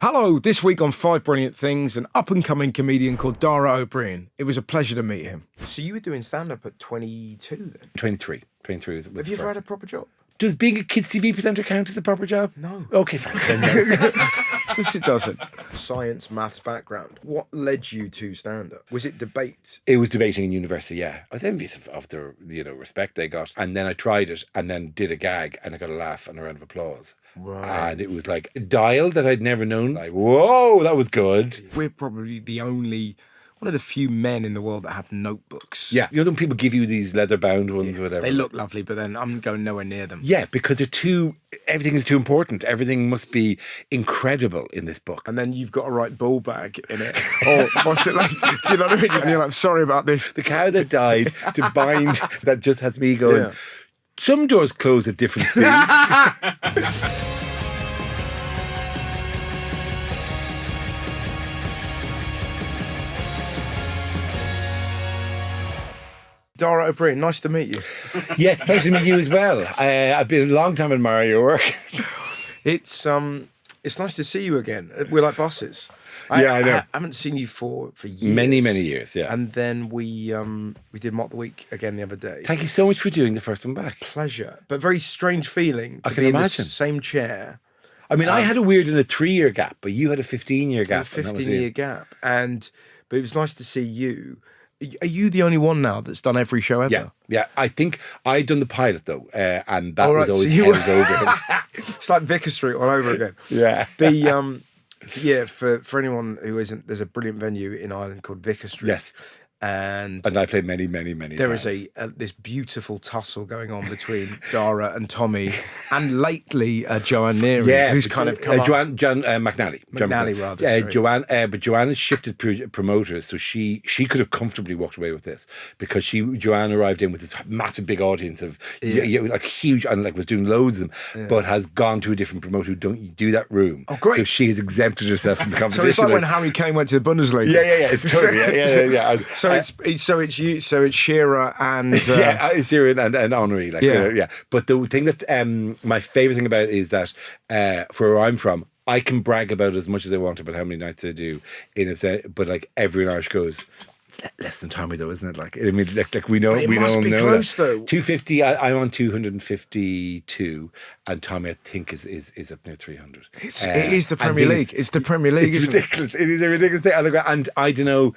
Hello, this week on Five Brilliant Things, an up-and-coming comedian called Dara-adjacent. It was a pleasure to meet him. So you were doing stand-up at 22 then? 23. 23 was Have you ever had a proper job? Does being a kids' TV presenter count as a proper job? No. Okay, fine. Yes, it doesn't. Science, maths background. What led you to stand-up? Was it debate? It was debating in university, yeah. I was envious of the respect they got. And then I tried it and then did a gag and I got a laugh and a round of applause. Right. And it was like a dial that I'd never known. Like, whoa, that was good. We're probably one of the few men in the world that have notebooks. Yeah. You know when people give you these leather-bound ones or whatever? They look lovely, but then I'm going nowhere near them. Yeah, because everything is too important. Everything must be incredible in this book. And then you've got to write ball bag in it. Or what's it like? Do you know what I mean? And you're like, sorry about this. The cow that died to bind that just has me going, yeah. Some doors close at different speeds. Dara, Briain, nice to meet you. Yes, pleasure to meet you as well. I've been a long time admiring your work. It's nice to see you again. We're like bosses. I know. I haven't seen you for years. Many years, yeah. And then we did Mock the Week again the other day. Thank you so much for doing the first one back. Pleasure. But very strange feeling to I can be imagine. in the same chair. I mean, I had a weird in a 3-year gap, but you had a 15-year gap. A 15-year gap. But it was nice to see you. Are you the only one now that's done every show ever? Yeah. I think I'd done the pilot though, and that was always held over. It's like Vicar Street all over again. Yeah. For anyone who isn't, there's a brilliant venue in Ireland called Vicar Street. Yes. And I played many There times. is this beautiful tussle going on between Dara and Tommy, and lately Joanne Neary, who's kind of come Joanne McNally. McNally, rather. But Joanne has shifted promoters, so she could have comfortably walked away with this because Joanne arrived in with this massive big audience of like huge, and like was doing loads of them, but has gone to a different promoter who don't do that room. Oh, great! So she has exempted herself from the competition. So it's like when Harry Kane went to the Bundesliga. Yeah. It's totally yeah. So it's Shearer and Shearer and Henri, But the thing that my favourite thing about it is that for where I'm from, I can brag about as much as I want about how many nights I do but like everyone Irish goes, it's less than Tommy though, isn't it? Like I mean, like we know, but it must be close though. 250. I'm on 252, and Tommy I think is up near 300. It is the Premier League. It's the Premier League. It's ridiculous. It is a ridiculous thing. And I don't know,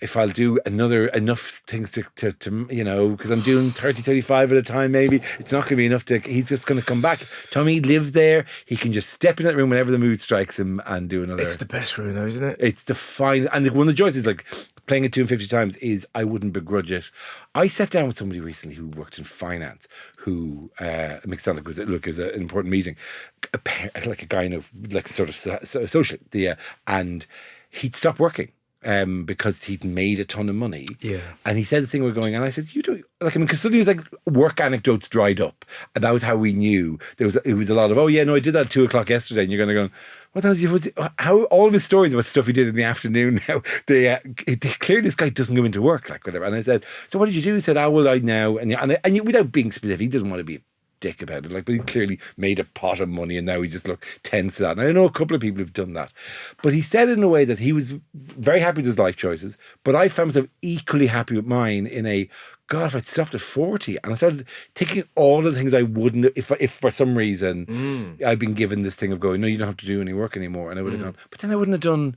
if I'll do enough things to because I'm doing 30, 35 at a time. Maybe it's not going to be enough he's just going to come back. Tommy lives there. He can just step in that room whenever the mood strikes him and do another. It's the best room though, isn't it? It's the fine. And one of the joys is like playing it 250 times is I wouldn't begrudge it. I sat down with somebody recently who worked in finance, who makes it sound like it was an important meeting, like a guy sort of social, and he'd stopped working. Because he'd made a ton of money. Yeah. And he said the thing we're going, and I said, because suddenly it was like work anecdotes dried up. And that was how we knew. It was a lot of, I did that at 2:00 yesterday. And you're going to go, how all of his stories about stuff he did in the afternoon now, clearly this guy doesn't go into work, like whatever. And I said, so what did you do? He said, I now. And without being specific, he doesn't want to be dick about it, but he clearly made a pot of money and now he just tense to that. And I know a couple of people who've done that, but he said it in a way that he was very happy with his life choices, but I found myself equally happy with mine God, if I'd stopped at 40 and I started taking all the things I wouldn't, if for some reason I'd been given this thing of going, no, you don't have to do any work anymore, and I would have gone, but then I wouldn't have done,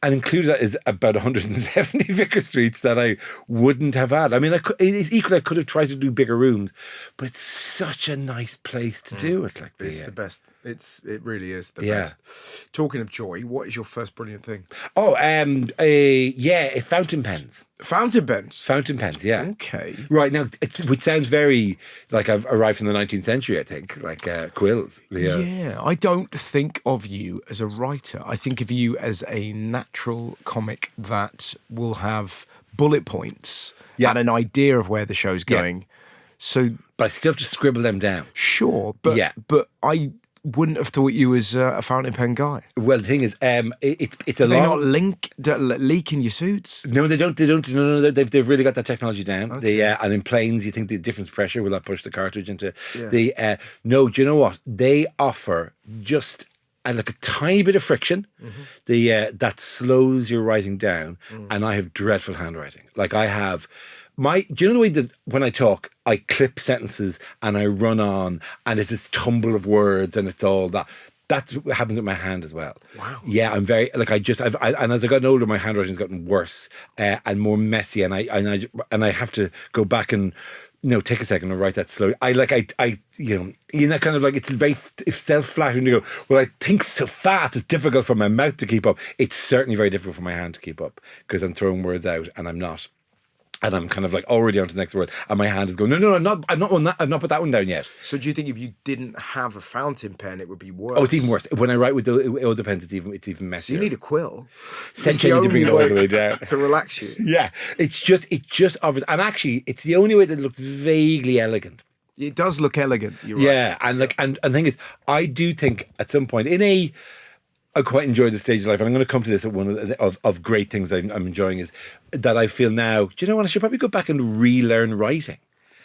and included that is about 170 Vicar Streets that I wouldn't have had. I mean, I could have tried to do bigger rooms, but it's such a nice place to do it. Like it's the best. It really is the best. Talking of joy, what is your first brilliant thing? Fountain pens. Fountain pens? Fountain pens, yeah. Okay. Right, now, which sounds very like I've arrived from the 19th century, I think, like quills. Yeah, I don't think of you as a writer. I think of you as a natural comic that will have bullet points and an idea of where the show's going. So, but I still have to scribble them down. Sure, but I wouldn't have thought you as a fountain pen guy. Well, the thing is, it's Do they not leak in your suits? No, they don't. No, they've really got that technology down. Okay. And in planes, you think the difference pressure will that push the cartridge into the. No, do you know what they offer? Just like a tiny bit of friction, that slows your writing down. And I have dreadful handwriting. Like I have do you know the way that when I talk, I clip sentences and I run on and it's this tumble of words and it's all that. That's what happens with my hand as well. Wow. Yeah, I'm very like and as I gotten older, my handwriting's gotten worse and more messy, and I have to go back and take a second and write that slowly. Kind of like it's very self-flattering to go, well, I think so fast, it's difficult for my mouth to keep up. It's certainly very difficult for my hand to keep up because I'm throwing words out and I'm not. And I'm kind of like already on to the next word, and my hand is going, no, I'm not on that. I've not put that one down yet. So do you think if you didn't have a fountain pen, it would be worse? Oh, it's even worse. When I write with it all depends. It's even messier. So you need a quill. Essentially, to bring it all the way down to relax you. Yeah, it just obvious, and actually, it's the only way that it looks vaguely elegant. It does look elegant. You're right. Yeah, and the thing is, I do think at some point I quite enjoy this stage of life, and I'm going to come to this at one of great things I'm enjoying is that I feel now. Do you know what? I should probably go back and relearn writing.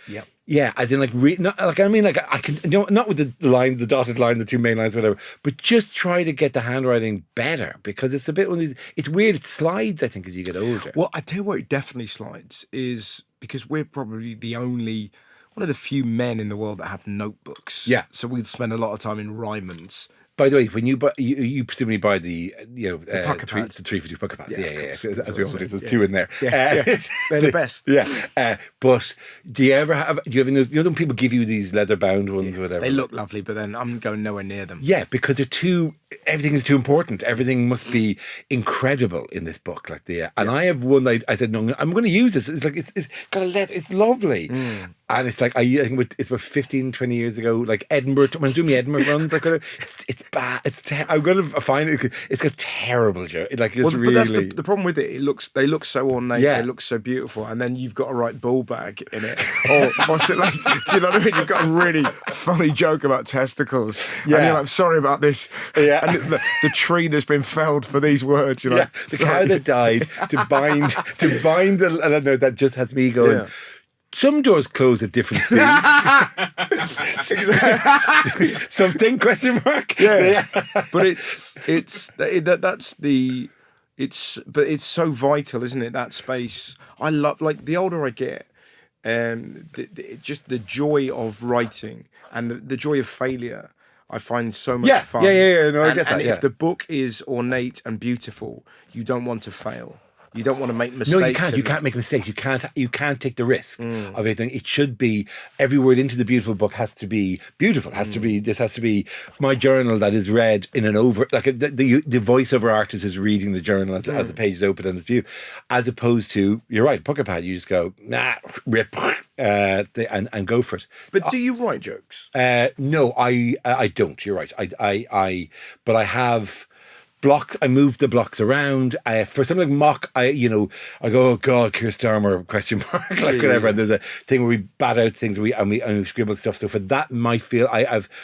Yeah, yeah, as in I can not with the line, the dotted line, the two main lines, whatever, but just try to get the handwriting better because it's a bit one of these. It's weird. It slides, I think, as you get older. Well, I tell you what, it definitely slides is because we're probably one of the few men in the world that have notebooks. Yeah, so we spend a lot of time in Ryman's. By the way, when you buy, you presumably buy the pucker pads. The 3 for 2 pucker pads. Yeah. As we we all do, there's two in there. Yeah. They're the best. Yeah. But do you ever when people give you these leather bound ones or whatever? They look lovely, but then I'm going nowhere near them. Yeah, because everything is too important. Everything must be incredible in this book. And I have one that I said, no, I'm going to use this. It's like, it's got a leather, it's lovely. And it's like, I think it's about 15, 20 years ago, like Edinburgh, when I was doing my Edinburgh runs, it's bad. I'm going to find it. It's got terrible joke. But that's the problem with it. They look so ornate. Yeah. They look so beautiful. And then you've got to write bull bag in it. Or what's it like? Do you know what I mean? You've got a really funny joke about testicles. Yeah. And you're like, sorry about this. Yeah. And the tree that's been felled for these words. You're like, the cow that died to bind I don't know, that just has me going. Yeah. Some doors close at different speeds. Something ? Yeah. But it's so vital, isn't it? That space. I love, like, the older I get, just the joy of writing and the joy of failure. I find so much fun. Yeah. No, I get that. And if the book is ornate and beautiful, you don't want to fail. You don't want to make mistakes. No, you can't. You can't make mistakes. You can't take the risk of it. It should be, every word into the beautiful book has to be beautiful. This has to be my journal that is read in an the voiceover artist is reading the journal as the page is open and it's beautiful. As opposed to, you're right, pucker pad, you just go, rip, and go for it. But do you write jokes? No, I don't. You're right. But I have blocks. I move the blocks around. For something like mock, I go, oh God, Keir Starmer ? Whatever. And there's a thing where we bat out things and we scribble stuff. So for that,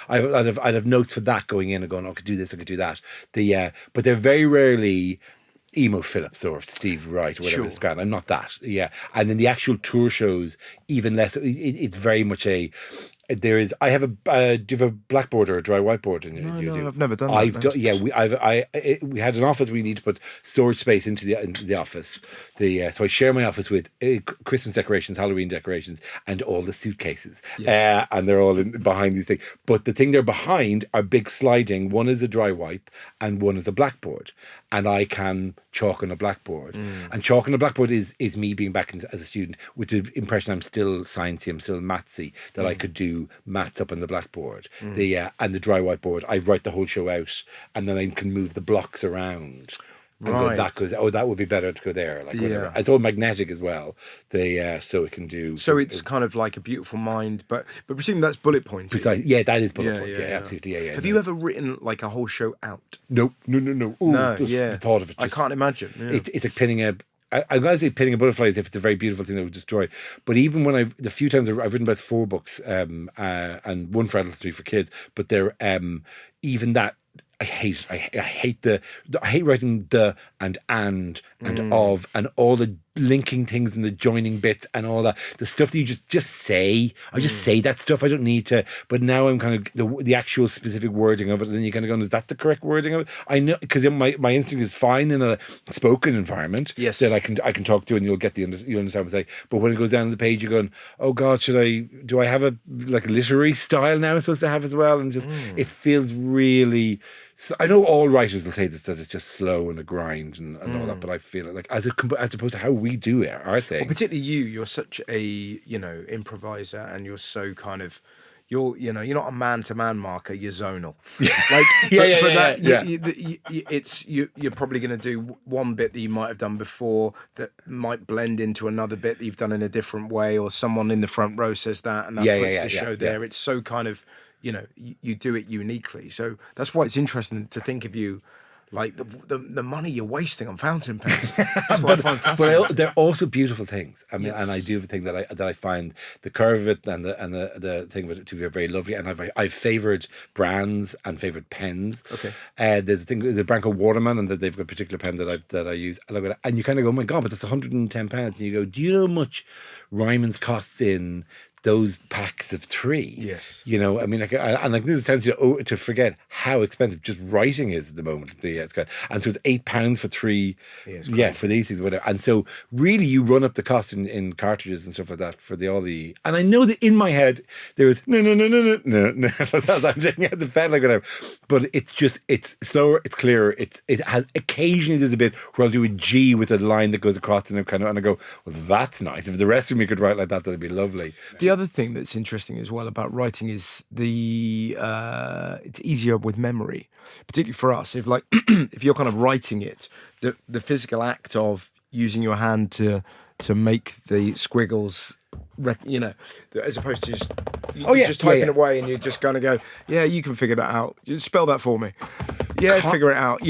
I'd have notes for that going in and going, I could do this, I could do that. But they're very rarely Emo Phillips or Steve Wright or whatever it's called. I'm not that. Yeah. And then the actual tour shows, even less. It's very much do you have a blackboard or a dry whiteboard in your? No, I've never done that. We had an office. We need to put storage space into the office. So I share my office with Christmas decorations, Halloween decorations, and all the suitcases. Yes. And they're all behind these things. But the thing they're behind are big sliding. One is a dry wipe, and one is a blackboard. And I can chalk on a blackboard. And chalk on a blackboard is me being back as a student with the impression I'm still sciencey, I'm still mathsy, that I could do maths up on the blackboard. And the dry whiteboard, I write the whole show out, and then I can move the blocks around. And right. That would be better to go there. Whatever. It's all magnetic as well. So it can do. So it's kind of like a beautiful mind, but presumably that's bullet pointing. Precisely. Yeah, that is bullet points. Yeah, absolutely. Yeah. Have you ever written like a whole show out? No. No, The thought of it. I can't imagine. Yeah. It's like pinning I'm going to say pinning a butterfly as if it's a very beautiful thing that would destroy. But even when the few times I've written about 4 books, and one for adults, 3 for kids, but they're even that. I hate writing the and of and all the linking things and the joining bits and all that, the stuff that you just say. I just say that stuff. I don't need to. But now I'm kind of the actual specific wording of it, and then you kind of go, is that the correct wording of it? I know, because my instinct is fine in a spoken environment. Yes, that I can talk to and you'll get you understand what I'm saying. But when it goes down the page, you're going, oh God, do I have a literary style now I'm supposed to have as well? And just it feels really. So I know all writers will say this, that it's just slow and a grind and all that, but I feel it like as opposed to how we do our thing. Well, particularly you're such a improviser, and you're so kind of. You're not a man-to-man marker. You're zonal. You're probably going to do one bit that you might have done before that might blend into another bit that you've done in a different way, or someone in the front row says that, and that puts the show there. It's so kind of, you do it uniquely. So that's why it's interesting to think of you. Like the money you're wasting on fountain pens. That's what I find fascinating. But they're also beautiful things. I mean, and I do have a thing that I find the curve of it and the thing of it to be very lovely. And I've favoured brands and favoured pens. Okay. There's a brand called Waterman, and that they've got a particular pen that I use. I look at it, and you kind of go, oh my God, but that's £110. And you go, do you know how much Ryman's costs in those packs of 3? Yes. I mean, this tends to forget how expensive just writing is at the moment. And so it's £8 for 3. For these things, whatever. And so really, you run up the cost in cartridges and stuff like that for all the. And I know that in my head there was no. As I'm sitting at the pen like whatever. But it's slower, it's clearer. It has occasionally there's a bit where I'll do a G with a line that goes across and I go, well, that's nice. If the rest of me could write like that, that'd be lovely. The other thing that's interesting as well about writing is it's easier with memory, particularly for us. If you're kind of writing it, the physical act of using your hand to make the squiggles, as opposed to just typing away and you're just going to go, you can figure that out. You spell that for me. Figure it out.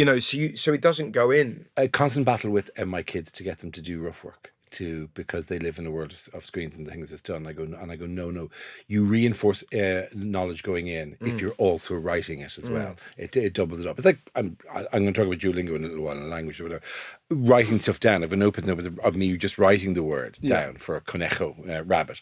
So it doesn't go in. A constant battle with my kids to get them to do rough work. Because they live in a world of screens and things that's done. I go, no. You reinforce knowledge going in if you're also writing it as well. It doubles it up. It's like I'm going to talk about Duolingo in a little while, in language or whatever. Writing stuff down. If an opens of me just writing the word down for a conejo, rabbit.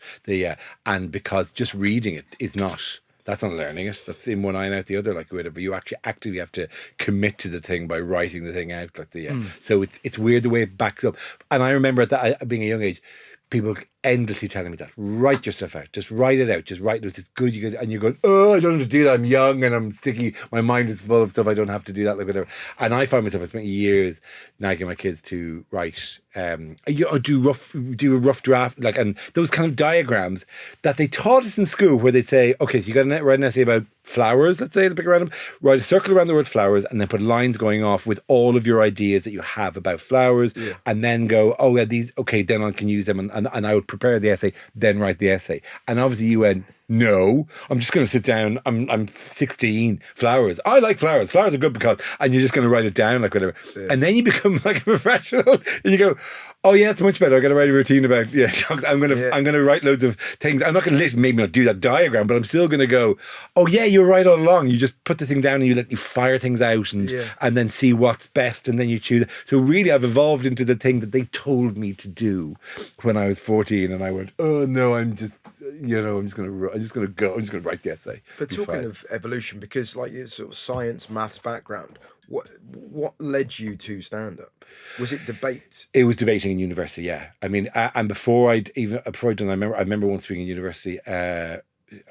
And because just reading it is not. That's not learning it. That's in one eye and out the other, like whatever. You actually actively have to commit to the thing by writing the thing out, like So it's weird the way it backs up. And I remember at that, being a young age, people endlessly telling me that write your stuff out, just write it out, just write it. It's good. And you're going, oh, I don't have to do that. I'm young and I'm sticky. My mind is full of stuff. I don't have to do that, like whatever. And I find myself, I spent years nagging my kids to write. Do a rough draft, and those kind of diagrams that they taught us in school, where they say, okay, so you got to write an essay about flowers, let's say, to pick around them, write a circle around the word flowers, and then put lines going off with all of your ideas that you have about flowers, and then go, oh yeah, these, okay, then I can use them, and I would prepare the essay, then write the essay. And obviously you went, no, I'm just going to sit down. I'm 16. Flowers. I like flowers. Flowers are good because, and you're just going to write it down, like whatever. Yeah. And then you become like a professional, and you go, oh yeah, it's much better. I'm going to write a routine about dogs. I'm going to write loads of things. I'm not going to maybe not do that diagram, but I'm still going to go, oh yeah, you're right all along. You just put the thing down and you fire things out and then see what's best, and then you choose. So really, I've evolved into the thing that they told me to do when I was 14, and I went, oh no, I'm just going to write the essay. But talking of evolution, because like your sort of science, maths background, what led you to stand up? Was it debate? It was debating in university, yeah. I mean, and before I'd done, I remember once being in university.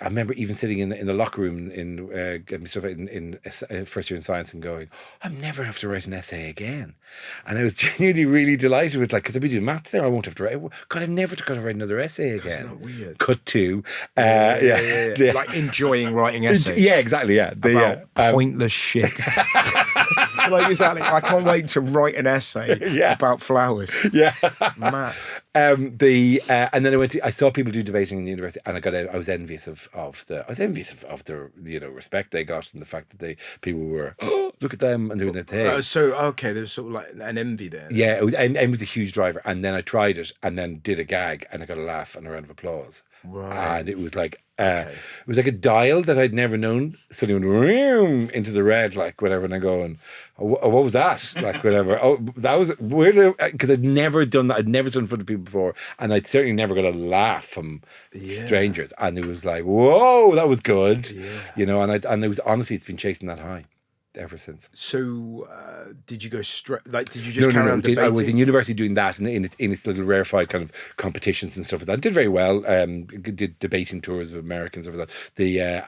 I remember even sitting in the locker room getting stuff in first year in science and going, I'm never have to write an essay again. And I was genuinely really delighted with because I'll be doing maths there, I won't have to write. God, I've never got to write another essay again. It's not weird. Cut to. Yeah. Like enjoying writing essays. Yeah, exactly, yeah. About pointless shit. Exactly. I can't wait to write an essay about flowers. Yeah. Mad. And then I saw people do debating in the university, and I was envious of the respect they got, and the fact that people were look at them and doing their thing. There was sort of like an envy there. Yeah, it was a huge driver. And then I tried it, and then did a gag, and I got a laugh and a round of applause. Right. And it was like a dial that I'd never known suddenly went "Vroom" into the red, like whatever, and I go, and what was that, like whatever. Oh, that was weird, because I'd never done that. I'd never done in front of people before, and I'd certainly never got a laugh from strangers. And it was like, whoa, that was good, and it was, honestly, it's been chasing that high ever since. So, did you go straight? Like, did you just carry on debating? I was in university doing that in its little rarefied kind of competitions and stuff like that. I did very well. Did debating tours of Americans over that.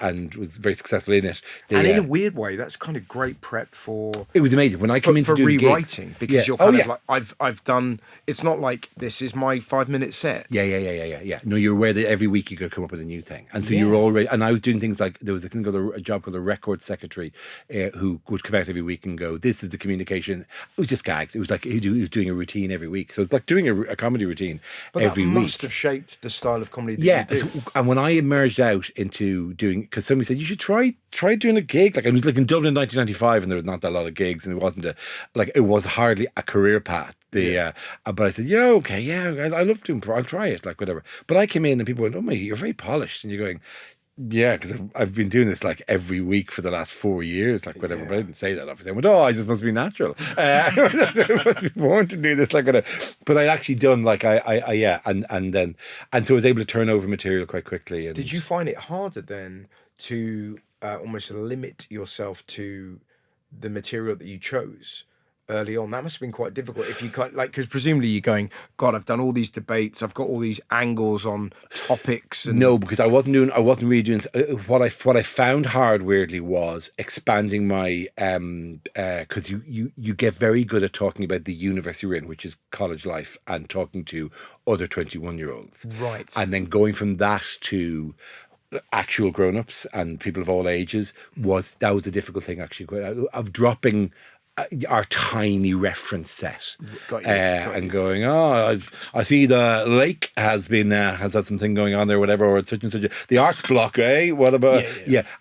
And was very successful in it. And in a weird way, that's kind of great prep for. It was amazing when I came into doing rewriting gigs, because you're kind of like I've done. It's not like this is my 5-minute set. Yeah. No, you're aware that every week you got to come up with a new thing, and so you're already. And I was doing things like there was a job called a record secretary, who would come out every week and go, "This is the communication." It was just gags. It was like he was doing a routine every week, so it's like doing a comedy routine every week. That must have shaped the style of comedy that you do. And when I emerged out into doing, because somebody said you should try doing a gig. Like I was like in Dublin in 1995, and there was not that lot of gigs, and it was hardly a career path. But I said, I love doing. I'll try it, like whatever. But I came in and people went, "Oh my, you're very polished," and you're going. Yeah, because I've been doing this like every week for the last 4 years, like whatever. But I didn't say that obviously. I went, I just must be natural. I must be born to do this, like whatever. But I actually done like and so I was able to turn over material quite quickly. And did you find it harder then to almost limit yourself to the material that you chose early on? That must have been quite difficult if you can't, like, because presumably you're going, God, I've done all these debates, I've got all these angles on topics. And no, because I wasn't really doing what I found hard, weirdly, was expanding my because you get very good at talking about the university you're in, which is college life, and talking to other 21-year-olds, right, and then going from that to actual grown-ups and people of all ages was a difficult thing, actually, of dropping our tiny reference set. Got you. And going, I see the lake has had something going on there, whatever, or such and such. The arts block, eh? What about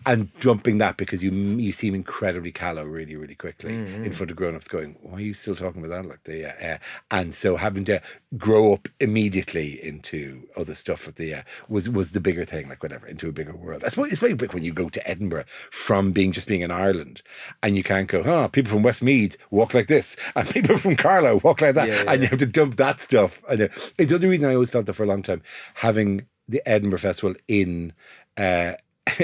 and jumping that, because you seem incredibly callow really, really quickly in front of grown-ups, going, why are you still talking about that? Like and so having to grow up immediately into other stuff like was the bigger thing, like whatever, into a bigger world. I suppose it's very big when you go to Edinburgh from being in Ireland, and you can't go, people from Westmeath walk like this, and people from Carlow walk like that, and you have to dump that stuff. I know. It's the other reason I always felt that for a long time, having the Edinburgh Festival in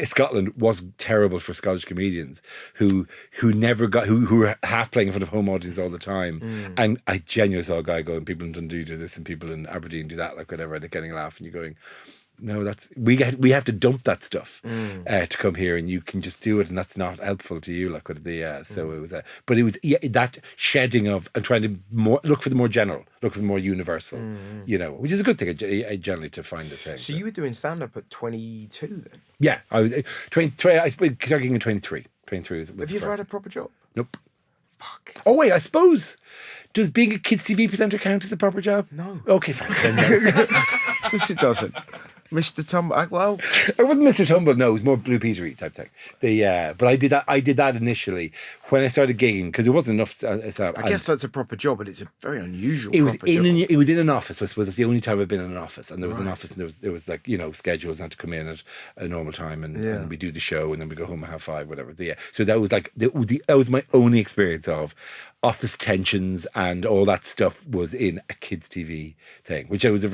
Scotland was terrible for Scottish comedians who were half playing in front of home audiences all the time. And I genuinely saw a guy going, people in Dundee do this and people in Aberdeen do that, like whatever, and they're getting a laugh, and you're going, no, we have to dump that stuff to come here, and you can just do it, and that's not helpful to you. Like with so it was, but it was that shedding of and trying to look for the more general, look for the more universal, which is a good thing generally to find the thing. So you were doing stand up at 22 then? Yeah, I was 23. I started gigging at 23. 23 was have you ever had a proper job? Nope. Fuck. Oh wait, I suppose, does being a kids TV presenter count as a proper job? No. Okay, fine. Yes, it doesn't. Mr. Tumble. Well, it wasn't Mr. Tumble. No, it was more Blue Petery type thing. But I did that initially when I started gigging, because it wasn't enough. I guess that's a proper job, but it's a very unusual. It was in an office. I suppose that's the only time I've been in an office, and there was an office, and there was like schedules, and had to come in at a normal time, and we do the show, and then we go home at 5:30, whatever. So that was like that was my only experience of office tensions and all that stuff was in a kids TV thing, which I was it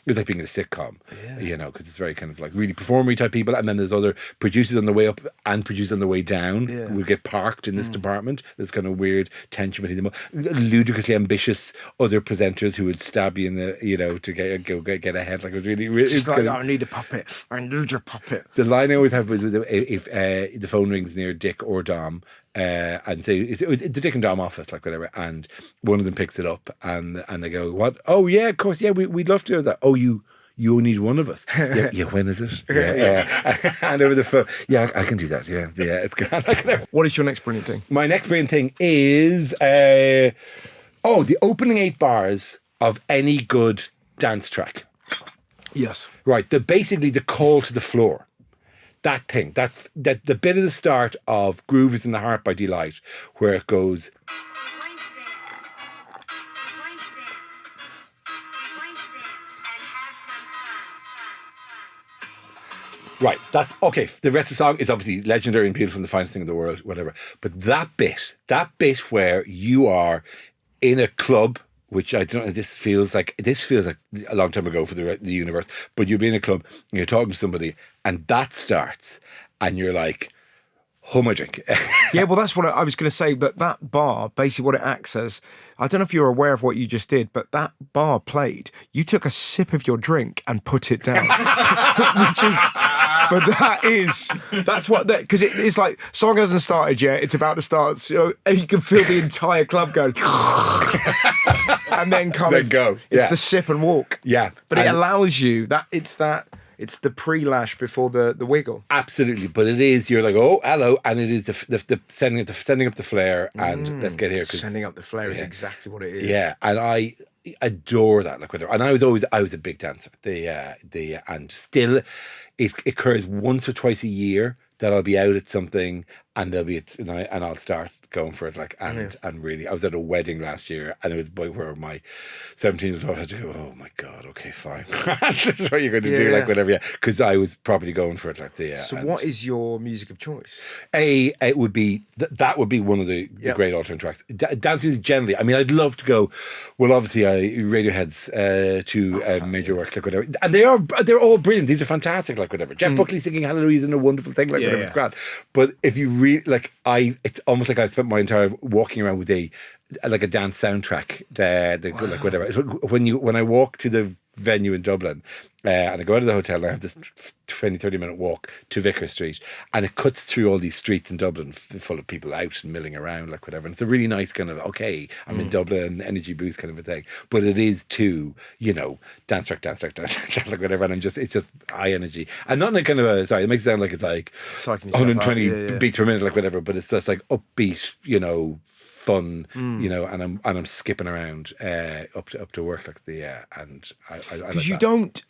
was like being in a sitcom, because it's very kind of like really performery type people, and then there's other producers on the way up and producers on the way down who get parked in this department. There's kind of weird tension between them, ludicrously ambitious other presenters who would stab you in the to get ahead. Like it was really it's like, I need a puppet. I need your puppet. The line I always have was if the phone rings near Dick or Dom, and say it's the Dick and Dom office, like whatever, and one of them picks it up, and they go, what? Oh yeah, of course, yeah, we'd love to do that. Oh, you only need one of us. Yeah, when is it? And over the phone, I can do that. Yeah, it's good. What is your next brilliant thing? My next brilliant thing is the opening 8 bars of any good dance track. Yes. Right. Basically the call to the floor. That thing, that the bit of the start of Groove is in the Heart by Delight, where it goes. Right, that's okay. The rest of the song is obviously legendary and beautiful and the finest thing in the world, whatever. But that bit where you are in a club, which I don't know, this feels like a long time ago for the universe, but you'll be in a club and you're talking to somebody and that starts and you're like, oh, my drink. Yeah, well, that's what I was going to say, that bar, basically what it acts as, I don't know if you're aware of what you just did, but that bar played, you took a sip of your drink and put it down. That's what, because it's like, song hasn't started yet, it's about to start, so you can feel the entire club going, and then go. It's the sip and walk. Yeah. But it allows you, it's the pre-lash before the wiggle. Absolutely, but it is, you're like, oh, hello, and it is the sending up the flare and let's get here. Sending up the flare is exactly what it is. Yeah, and I adore that, like whatever. And I was a big dancer. And still, it occurs once or twice a year that I'll be out at something and and I'll start going for it, like, and really, I was at a wedding last year, and it was where my 17-year-old daughter had to go, oh my God, okay, fine. This is what you're going to do, like, whatever, because I was properly going for it, like, So what is your music of choice? It would be, that would be one of the great alternate tracks. Dance music generally, I mean, I'd love to go, well, obviously, Radiohead's two major works, like, whatever, and they're all brilliant, these are fantastic, like, whatever. Jeff Buckley singing Hallelujah is a wonderful thing, like, whatever, it's grand. But if you read, like, it's almost like I've spent my entire walking around with a dance soundtrack. Like whatever. When I walk to the venue in Dublin and I go out of the hotel and I have this 20-30 minute walk to Vicar Street and it cuts through all these streets in Dublin full of people out and milling around, like whatever, and it's a really nice kind of, okay, I'm in Dublin, energy boost kind of a thing, but it is too, dance track, like whatever, and it's just high energy, and not in a kind of a, sorry, it makes it sound like it's like 120 beats per minute, like whatever, but it's just like upbeat, fun, and I'm skipping around up to work, like and I because you don't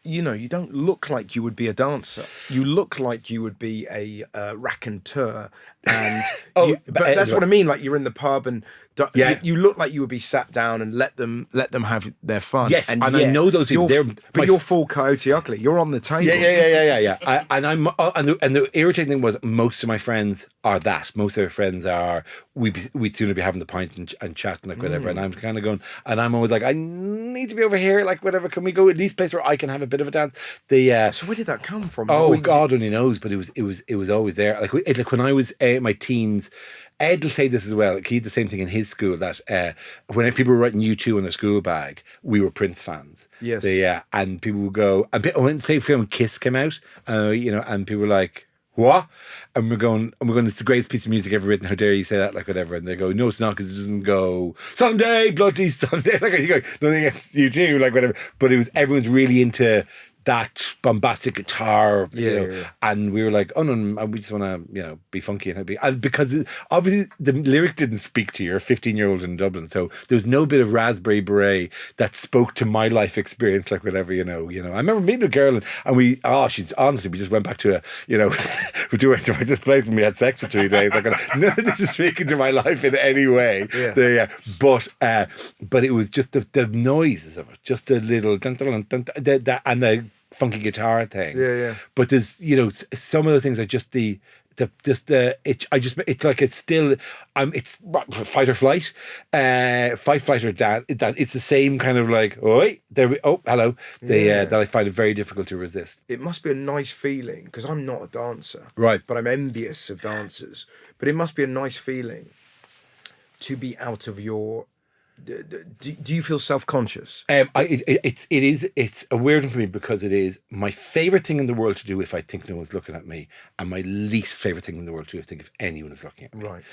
look like you would be a dancer. You look like you would be a raconteur, and but that's what I mean. Like you're in the pub and you look like you would be sat down and let them have their fun. Yes, and I know those people. You're full Coyote Ugly. You're on the table. Yeah. And the irritating thing was most of my friends are that. Most of our friends are we'd sooner be having the pint and chatting, like whatever. And I'm kind of going, and I'm always like, I need to be over here, like whatever. Can we go at least place where I can have a bit of a dance? So where did that come from? Oh, God only knows, but it was always there. Like when I was my teens. Ed will say this as well. Like he did the same thing in his school. That when people were writing U2 on their school bag, we were Prince fans. Yes. And people would go. And when the film Kiss came out, and people were like, "What?" And we're going. It's the greatest piece of music ever written. How dare you say that? Like whatever. And they go, "No, it's not, because it doesn't go Sunday, bloody Sunday." Like you go, nothing against U2, like whatever. But everyone's really into that bombastic guitar, and we were like, oh no, we just want to, be funky and happy, and because obviously the lyrics didn't speak to your 15-year-old in Dublin, so there was no bit of Raspberry Beret that spoke to my life experience, like whatever, I remember meeting a girl and we just went back to we went to this place and we had sex for 3 days, like none of this is speaking to my life in any way, but it was just the noises of it, just a little dun, dun, dun, dun, and the funky guitar thing. But there's some of those things are just it's like it's still it's fight or flight, fight, flight or dance. It's the same kind of like hello. That I find it very difficult to resist. It must be a nice feeling, because I'm not a dancer, right? But I'm envious of dancers. But it must be a nice feeling to be out of your. Do you feel self-conscious? It's a weird one for me, because it is my favorite thing in the world to do if I think no one's looking at me, and my least favorite thing in the world to do if I think if anyone is looking at me. Right.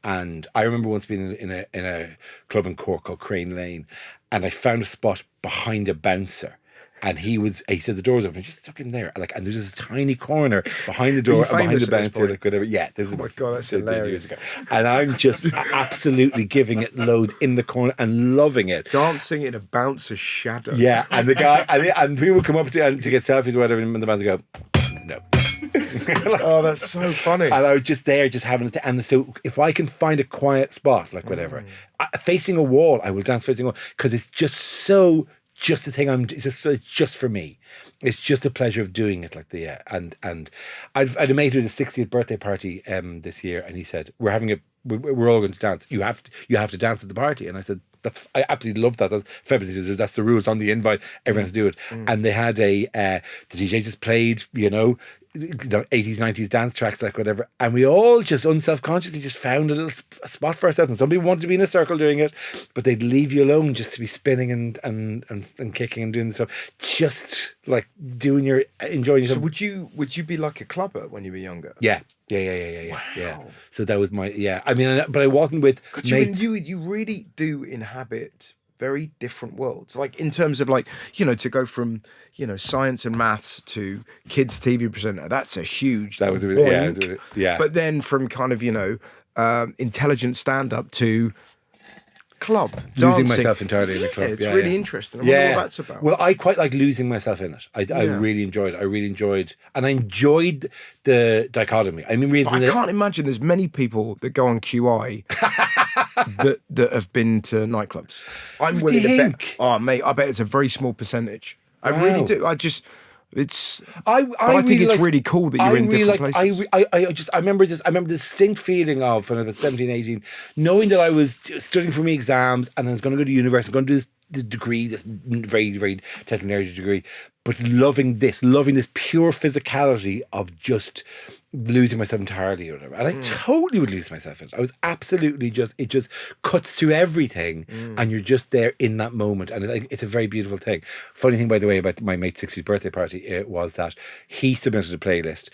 And I remember once being in a club in Cork called Crane Lane, and I found a spot behind a bouncer. And he said the door's open, just stuck him there. Like, and there's this tiny corner behind the door and behind the bouncer, like whatever. Yeah, this is my God, that's hilarious. And I'm just absolutely giving it loads in the corner and loving it. Dancing in a bouncer's shadow. Yeah, and the guy and people come up to get selfies or whatever, and the bouncer go, no. Oh, that's so funny. And I was just there, just having it. And so if I can find a quiet spot, like whatever, facing a wall, I will dance facing a wall, because it's just so just a thing. It's just for me. It's just a pleasure of doing it. Like and I had a mate who had a 60th birthday party this year, and he said, we're all going to dance. You have to dance at the party. And I said, I absolutely love that. That's fabulous. He said, that's the rules on the invite. Everyone has to do it. And they had the DJ just played, 80s, 90s dance tracks, like whatever. And we all just unselfconsciously just found a little spot for ourselves. And some people wanted to be in a circle doing it, but they'd leave you alone just to be spinning and kicking and doing the stuff. Just like enjoying yourself. So would you be like a clubber when you were younger? Yeah. Wow. Yeah. So that was my, I mean, but I wasn't with mates. You really do inhabit very different worlds. Like in terms of like, to go from, science and maths to kids TV presenter, that's a huge That was boink. yeah. But then from kind of, intelligent stand-up to club, losing dancing. myself entirely in the club. It's really interesting. I wonder what that's about. Well, I quite like losing myself in it. I really enjoyed it. And I enjoyed the dichotomy. I mean, I can't imagine there's many people that go on QI that have been to nightclubs. I'm willing to bet. Oh, mate, I bet it's a very small percentage. I really do. I think it's really cool that you're in different places. I remember the distinct feeling of when I was 17, 18, knowing that I was studying for my exams and I was going to go to university, going to do this degree, this very, very technical degree, but loving this pure physicality of just losing myself entirely or whatever. And I totally would lose myself in it. I was absolutely it just cuts through everything and you're just there in that moment. And it's a very beautiful thing. Funny thing, by the way, about my mate's 60th birthday party was that he submitted a playlist,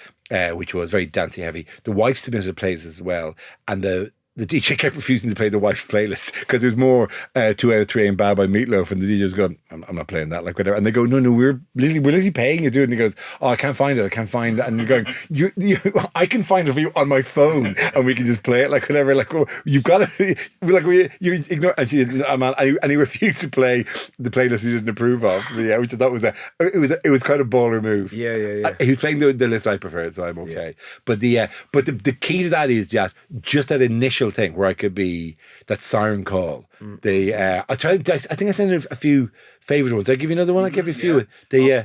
which was very dancey heavy. The wife submitted a playlist as well. And the DJ kept refusing to play the wife's playlist because there's more 2 out of 3 and Bad by Meatloaf, and the DJ was going, I'm not playing that, like whatever. And they go, no, we're literally paying you to do it. And he goes, oh, I can't find it. And you're going, I can find it for you on my phone, and we can just play it, like whatever. Like, well, you've got to, you ignore. And and he refused to play the playlist he didn't approve of. Yeah, which I thought it was quite a baller move. Yeah. He was playing the list I preferred, so I'm okay. Yeah. But the key to that is just that initial thing where I could be that siren call. I think I sent in a few favourite ones. Did I give you another one? I'll give you a few.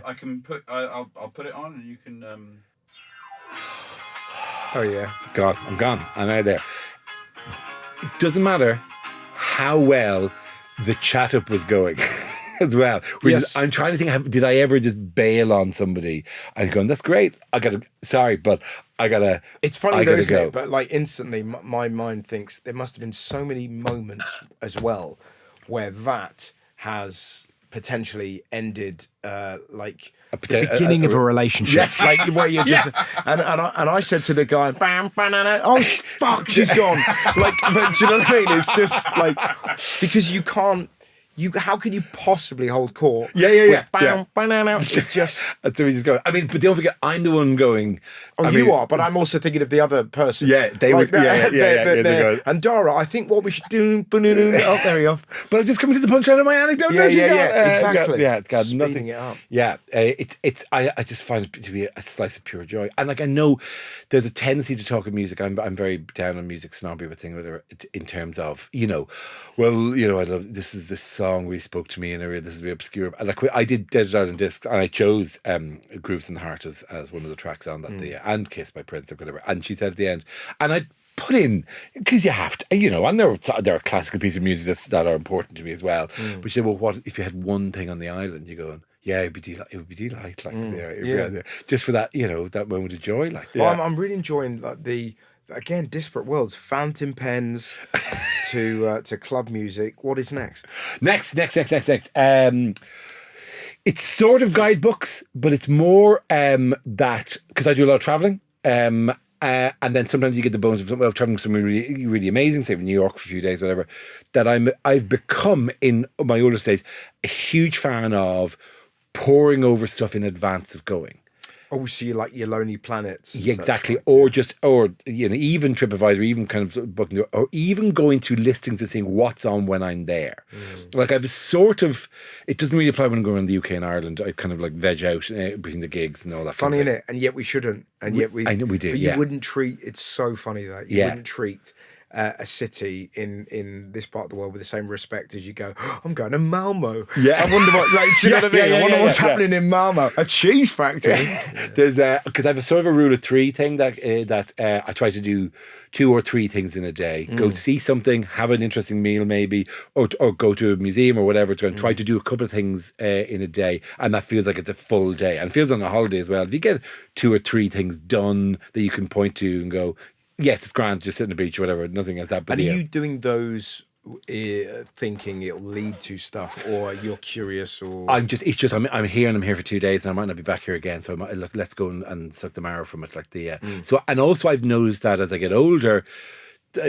I can put. I'll put it on, and you can. Oh yeah, I'm gone. I'm out of there. It doesn't matter how well the chat up was going. As well, I'm trying to think. Did I ever just bail on somebody and going, "That's great. I gotta." It's funny though, isn't it? But like instantly, my mind thinks there must have been so many moments as well where that has potentially ended, like the beginning of a relationship. Yes. Like where you're just and I said to the guy, "Oh fuck, she's gone." Like, but do you know what I mean? It's just like because you can't. How can you possibly hold court? Yeah. Just that's the way you go. I mean, but don't forget, I'm the one going. You are, but I'm also thinking of the other person. Yeah, they would. Yeah. And Dara, I think what we should do. Oh, there you go. But I'm just coming to the punchline of my anecdote. Exactly. It's got speeding nothing. it up. Yeah, I just find it to be a slice of pure joy. And like I know, there's a tendency to talk of music. I'm very down on music snobby, but thing whatever in terms of I love this song really spoke to me, and this is very obscure. Like I did Desert Island Discs, and I chose Grooves in the Heart as one of the tracks on that and Kiss by Prince or whatever. And she said at the end, and I put in because you have to, and there are classical pieces of music that are important to me as well. But she said, well, what if you had one thing on the island? You go, yeah, it would be delight, like just for that, that moment of joy, like. Well, I'm really enjoying like again, disparate worlds, fountain pens to club music. What is next? Next. It's sort of guidebooks, but it's more that because I do a lot of traveling. And then sometimes you get the bones of traveling somewhere really, really amazing, say in New York for a few days, whatever. That I've become in my older stage a huge fan of poring over stuff in advance of going. Oh, so you like your Lonely Planets? Yeah, exactly. Or even TripAdvisor, even kind of booking, or even going to listings and seeing what's on when I'm there. Like I've sort of, it doesn't really apply when I'm going around the UK and Ireland. I kind of like veg out between the gigs and all that. Funny, innit? And yet we shouldn't. And yet I know we do. But you wouldn't treat. It's so funny that you wouldn't treat a city in this part of the world with the same respect as you go, oh, I'm going to Malmo. Yeah. I wonder what, like, do you know what I mean? I wonder what's happening in Malmo. A cheese factory. There's because I have a sort of a rule of three thing that I try to do 2 or 3 things in a day. Go to see something, have an interesting meal maybe, or go to a museum or whatever, to try to do a couple of things in a day, and that feels like it's a full day, and it feels on a holiday as well. If you get 2 or 3 things done that you can point to and go, yes, it's grand, just sit on the beach or whatever, nothing as that. But And are you doing those thinking it'll lead to stuff, or you're curious, or I'm here and I'm here for 2 days and I might not be back here again, so I might look, let's go and suck the marrow from it, like the so. And also I've noticed that as I get older,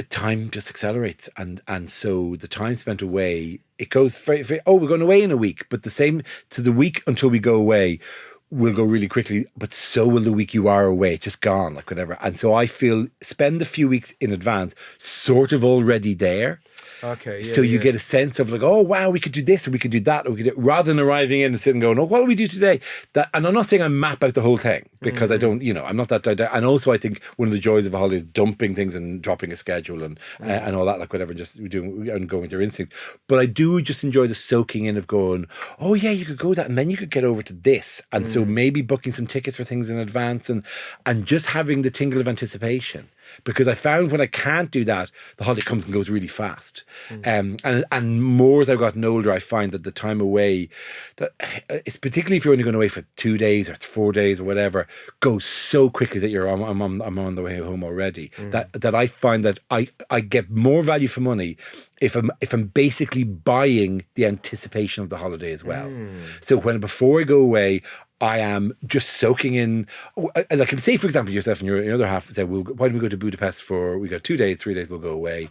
time just accelerates, and so the time spent away, it goes very, very, oh, we're going away in a week, but the same to the week until we go away will go really quickly, but so will the week you are away. It's just gone, like whatever. And so I feel spend a few weeks in advance sort of already there. okay, So you get a sense of like, oh wow, we could do this or we could do that, or we could do, rather than arriving in and sitting going, oh, what will we do today? That, and I'm not saying I map out the whole thing, because I don't, I'm not that. And also I think one of the joys of a holiday is dumping things and dropping a schedule and all that, like whatever, just doing and going with your instinct. But I do just enjoy the soaking in of going, oh yeah, you could go that, and then you could get over to this, and so maybe booking some tickets for things in advance, and just having the tingle of anticipation. Because I found when I can't do that, the holiday comes and goes really fast. And more as I've gotten older, I find that the time away, that it's particularly if you're only going away for 2 days or 4 days or whatever, goes so quickly that I'm on the way home already. That I find that I get more value for money if I'm basically buying the anticipation of the holiday as well. So before I go away, I am just soaking in, like, say for example yourself and your other half say, well, why don't we go to Budapest we got 2 days, 3 days, we'll go away.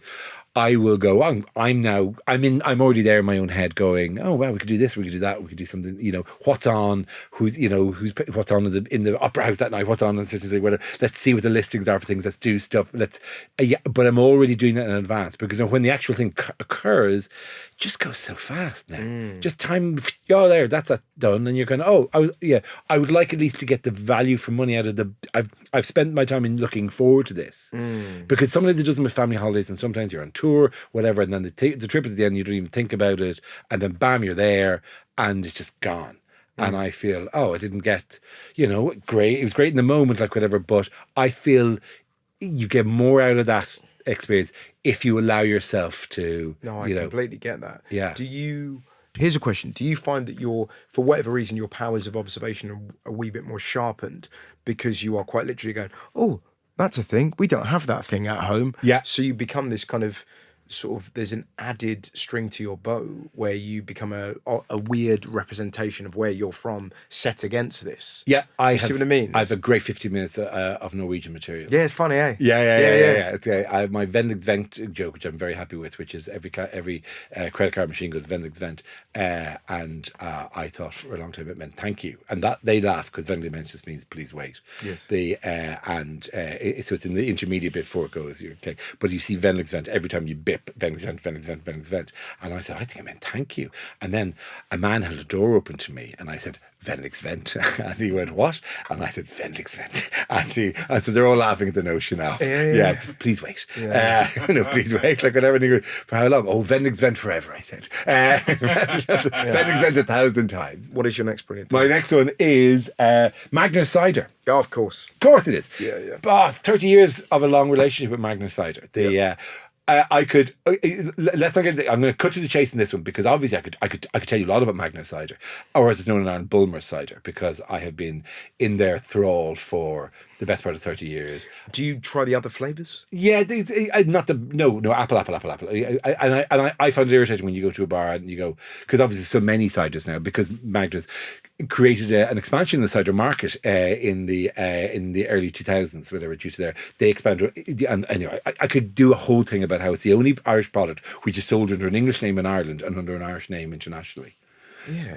I will go, I'm already there in my own head going, oh well, we could do this, we could do that, we could do something, what's on, what's on in the opera house that night, what's on such as whatever. Let's see what the listings are for things, let's do stuff, but I'm already doing that in advance, because when the actual thing occurs, it just goes so fast now. Just time, there, that's that done, and you're going, I would like at least to get the value for money out of I've spent my time in looking forward to this, because sometimes it doesn't with family holidays, and sometimes you're on tour, whatever, and then the trip is at the end, you don't even think about it, and then bam, you're there, and it's just gone. And I feel, I didn't get, great. It was great in the moment, like whatever, but I feel you get more out of that experience if you allow yourself to. No, I completely get that. Yeah. Here's a question. Do you find that for whatever reason, your powers of observation are a wee bit more sharpened because you are quite literally going, oh, that's a thing. We don't have that thing at home. Yeah. So you become this kind of there's an added string to your bow where you become a weird representation of where you're from set against this. Yeah, see what I mean? I have a great 50 minutes of Norwegian material. Yeah, it's funny, eh? Yeah. Okay. I have my Venlig Vent joke, which I'm very happy with, which is every credit card machine goes Venlig Vent, and I thought for a long time it meant thank you, and that they laugh because Venlig Vent just means please wait. Yes. So it's in the intermediate bit before it goes. But you see Venlig Vent every time you bip. Venlig Vent. And I said, I think I meant thank you. And then a man held a door open to me, and I said, Venlig Vent. And he went, what? And I said, Venlig Vent. And so they're all laughing at the notion of, just please wait. Please wait. Like whatever. And he goes, for how long? Oh, Venlig Vent forever, I said. Venlig Vent 1,000 times. What is your next brilliant? My next one is Magna Cider. Oh, of course. Of course it is. Yeah. But 30 years of a long relationship with Magna Cider. I could let's not get. I'm going to cut to the chase in this one, because obviously I could tell you a lot about Magna Cider, or as it's known in Ireland, Bulmer Cider, because I have been in their thrall for the best part of 30 years. Do you try the other flavours? Yeah, apple. I find it irritating when you go to a bar and you go, because obviously so many ciders now, because Magna's created an expansion in the cider market in the early 2000s, whatever, due to they expanded. And anyway, I could do a whole thing about how it's the only Irish product which is sold under an English name in Ireland and under an Irish name internationally.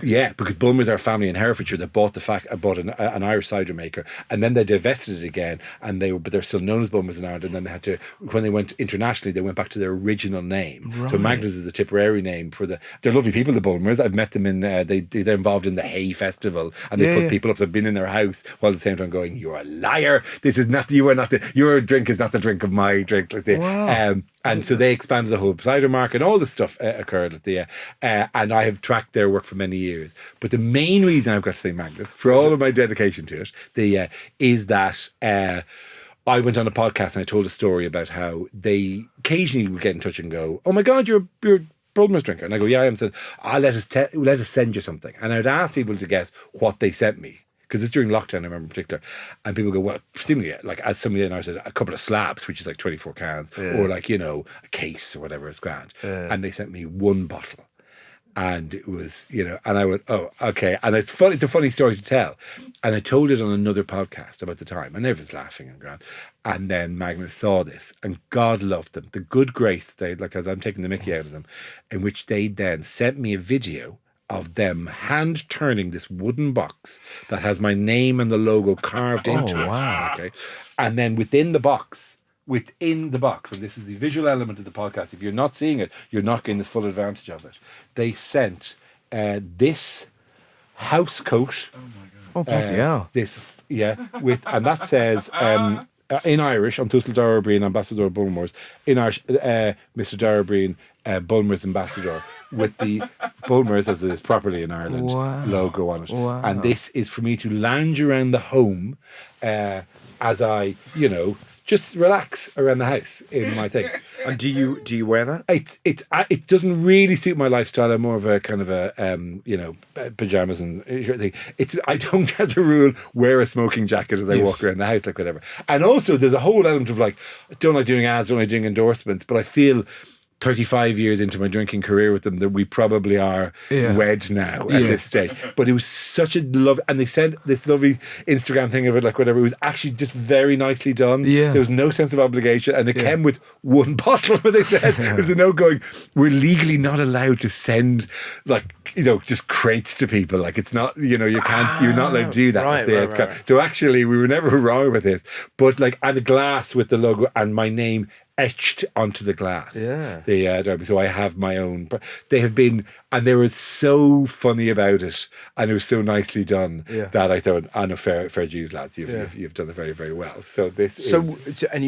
Yeah, because Bulmers are a family in Herefordshire that bought an Irish cider maker, and then they divested it again, but they're still known as Bulmers in Ireland. And then they had to, when they went internationally, they went back to their original name. Right. So Magnus is a Tipperary name for they're lovely people, the Bulmers. I've met them in they're involved in the Hay Festival, and they put people up. They've been in their house while at the same time going, "You're a liar. This is not. Your drink is not the drink of my drink." And so they expanded the whole cider market. All this stuff occurred at the, and I have tracked their work for many years. But the main reason I've got to say Magnus, for all of my dedication to it, is that I went on a podcast and I told a story about how they occasionally would get in touch and go, "Oh my God, you're a Bulmers drinker," and I go, "Yeah, I am." Said, let us send you something, and I'd ask people to guess what they sent me. Because it's during lockdown, I remember in particular. And people go, well, presumably, like, as somebody in Ireland said, a couple of slabs, which is like 24 cans, or like, a case or whatever, it's grand. And they sent me one bottle. And it was, and I went, oh, okay. And it's a funny story to tell. And I told it on another podcast about the time, and everyone's laughing and grand. And then Magnus saw this, and God loved them. The good grace that they, like, I'm taking the mickey out of them, in which they then sent me a video of them hand turning this wooden box that has my name and the logo carved into it. Wow. Okay. And then within the box, and this is the visual element of the podcast, if you're not seeing it, you're not getting the full advantage of it. They sent this house coat. Oh my God. Oh, bloody hell. And that says in Irish, on Tussle Dara-Briain, Ambassador Bulmers. In Irish, Mr. Dara-Briain, Bulmers Ambassador, with the Bulmers, as it is properly in Ireland, logo on it. Wow. And this is for me to lounge around the home as I, just relax around the house in my thing. And do you wear that? It doesn't really suit my lifestyle. I'm more of a kind of a pajamas and thing. I don't, as a rule, wear a smoking jacket as I walk around the house, like whatever. And also, there's a whole element of like, I don't like doing ads, don't like doing endorsements, but I feel 35 years into my drinking career with them that we probably are wed now at this stage. But it was such a love, and they sent this lovely Instagram thing of it, like whatever. It was actually just very nicely done. There was no sense of obligation, and it came with one bottle. Where they said there's a note going, "We're legally not allowed to send just crates to people. Like it's not, you can't, you're not allowed to do that." Right. So actually, we were never wrong with this. But and a glass with the logo and my name etched onto the glass. So I have my own. They have been, and they were so funny about it, and it was so nicely done that I thought, "I know, fair dues, lads. You've done it very, very well." So and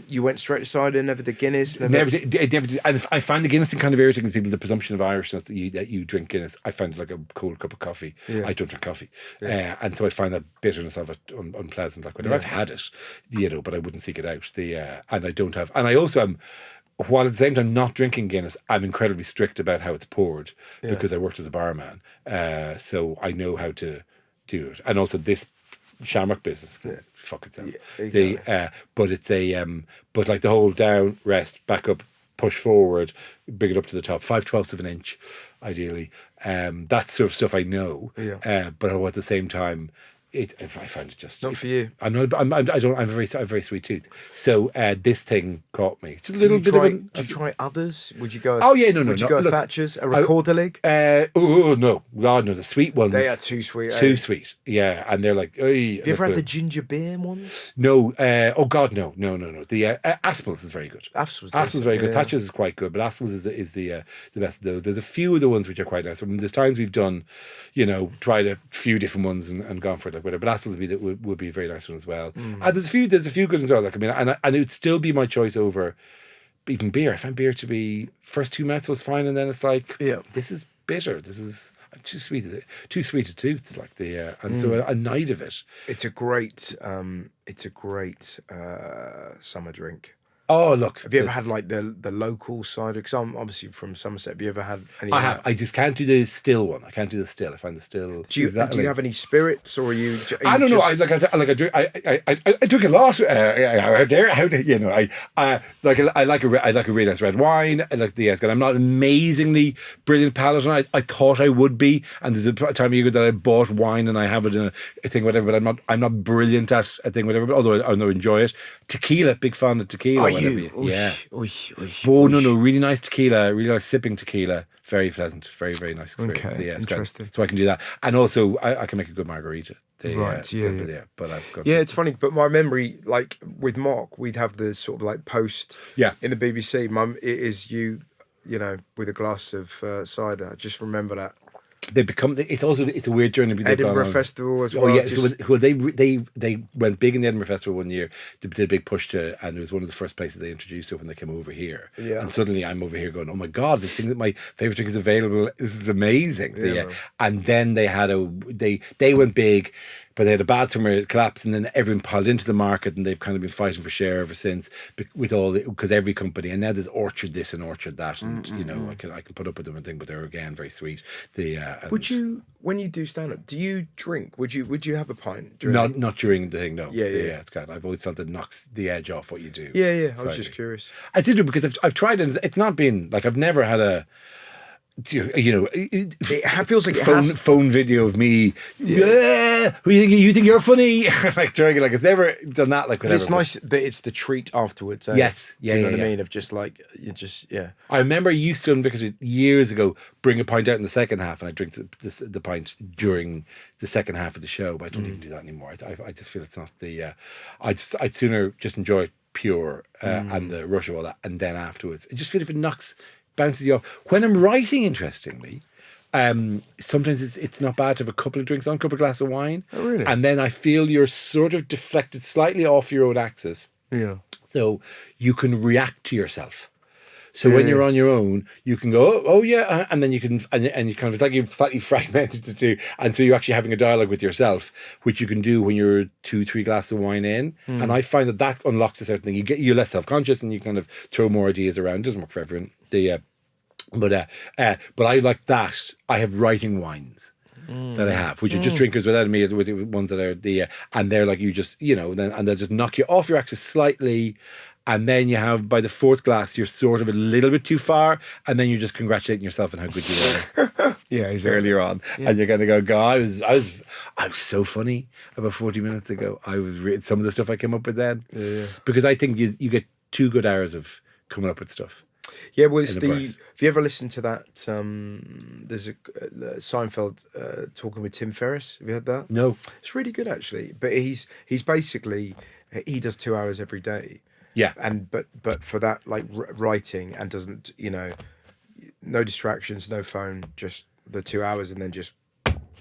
you went straight to cider, never did Guinness. Never did. And I find the Guinness kind of irritating. People, the presumption of Irishness that you drink Guinness. I find it like a cold cup of coffee. I don't drink coffee, and so I find that bitterness of it unpleasant. Like whenever I've had it, but I wouldn't seek it out. And I don't have. And I also am, while at the same time not drinking Guinness, I'm incredibly strict about how it's poured because I worked as a barman. So I know how to do it. And also this Shamrock business can fuck itself. But it's but like the whole down, rest, back up, push forward, bring it up to the top, 5/12 of an inch, ideally. That sort of stuff I know. But at the same time, I find it just not for you. I'm a very sweet tooth. So this thing caught me. It's a little bit of a. Do you try others? Would you go? Oh yeah, no. Would you go to Thatcher's, a Recorder League? No, God no. The sweet ones. They are too sweet. Too sweet. Yeah, and they're like. Have you ever had the ginger beer ones? No. Oh God, no. The Aspel's is very good. Aspel's very good. Thatcher's is quite good, but Aspel's is the best of those. There's a few of the ones which are quite nice. I mean, there's times we've done, tried a few different ones and gone for it. Like whatever, but Astles would be a very nice one as well. And there's a few good ones as well. Like I mean, and it would still be my choice over even beer. I find beer to be first 2 minutes was fine, and then it's like, this is bitter. This is too sweet a tooth. Like so a night of it. It's a great summer drink. Oh, look. Have you ever had like the local cider? Because I'm obviously from Somerset. Have you ever had any? I have. I just can't do the still one. I can't do the still. I find the still. Do you have any spirits, or are you? I don't know. I drink. I drink a lot. I like a really nice red wine. I like the Escon. I'm not amazingly brilliant palate, and I thought I would be. And there's a time of year that I bought wine and I have it in a thing, whatever. But I'm not brilliant at a thing, whatever. But although I enjoy it. Tequila, big fan of tequila. whatever you? yeah. Oy, oy, Oh, oy. no, really nice tequila, really nice sipping tequila. Very pleasant, very, very nice experience. Okay, Yeah, it's great. interesting. So I can do that. And also, I can make a good margarita. Right, yeah. But I've got Yeah, it's funny, but my memory, like with Mark, we'd have the sort of like post Yeah. in the BBC. Mum, it is you, with a glass of cider. I just remember that. They become. It's a weird journey. They've gone Edinburgh on. Festival as Oh well. yeah, just- they went big in the Edinburgh Festival one year. They did a big push to, and it was one of the first places they introduced it when they came over here. Yeah. And suddenly I'm over here going, oh my god, this thing that my favorite drink is available. This is amazing. Yeah. And then they went big. But they had a bad summer, it collapsed, and then everyone piled into the market, and they've kind of been fighting for share ever since. Because every company, and now there's Orchard this and Orchard that, and I can put up with them and thing, but they're again very sweet. Would you, when you do stand up, do you drink? Would you have a pint? During not during the thing? No. Yeah. It's kind. I've always felt it knocks the edge off what you do. Yeah. I was slightly. just curious. I did because I've tried it. It's not been like I've never had a. It feels like phone video of me. Yeah, who you think you're funny? Like throwing it like it's never done that. Like whatever. It's nice that it's the treat afterwards. Yes, Do you know what yeah. I mean? Of just like I remember I used to on Vicar Street years ago bring a pint out in the second half, and I drink the pint during the second half of the show. But I don't even do that anymore. I just feel it's not the. I'd sooner just enjoy it pure and the rush of all that, and then afterwards, I just feel if it bounces you off. When I'm writing, interestingly, sometimes it's not bad to have a couple of drinks on, a couple of glasses of wine. Oh, really? And then I feel you're sort of deflected slightly off your own axis. Yeah. So you can react to yourself. So when you're on your own, you can go, oh yeah, and then you can, and you kind of, it's like you've slightly fragmented to two. And so you're actually having a dialogue with yourself, which you can do when you're 2-3 glasses of wine in. And I find that unlocks a certain thing. You're less self-conscious and you kind of throw more ideas around. It doesn't work for everyone. But I like that. I have writing wines that I have, which are just drinkers without me, with the ones that are and they're like, you just, then, and they'll just knock you off your axis slightly. And then you have, by the fourth glass, you're sort of a little bit too far, and then you're just congratulating yourself on how good you were. Earlier on, and you're gonna go, I was so funny about 40 minutes ago. I was some of the stuff I came up with then, because I think you get 2 good hours of coming up with stuff. Yeah, well, it's in the price. Have you ever listened to that? There's a Seinfeld talking with Tim Ferriss. Have you heard that? No. It's really good actually. But he's basically he does 2 hours every day. Yeah. And but for that, like writing, and doesn't no distractions, no phone, just the 2 hours, and then just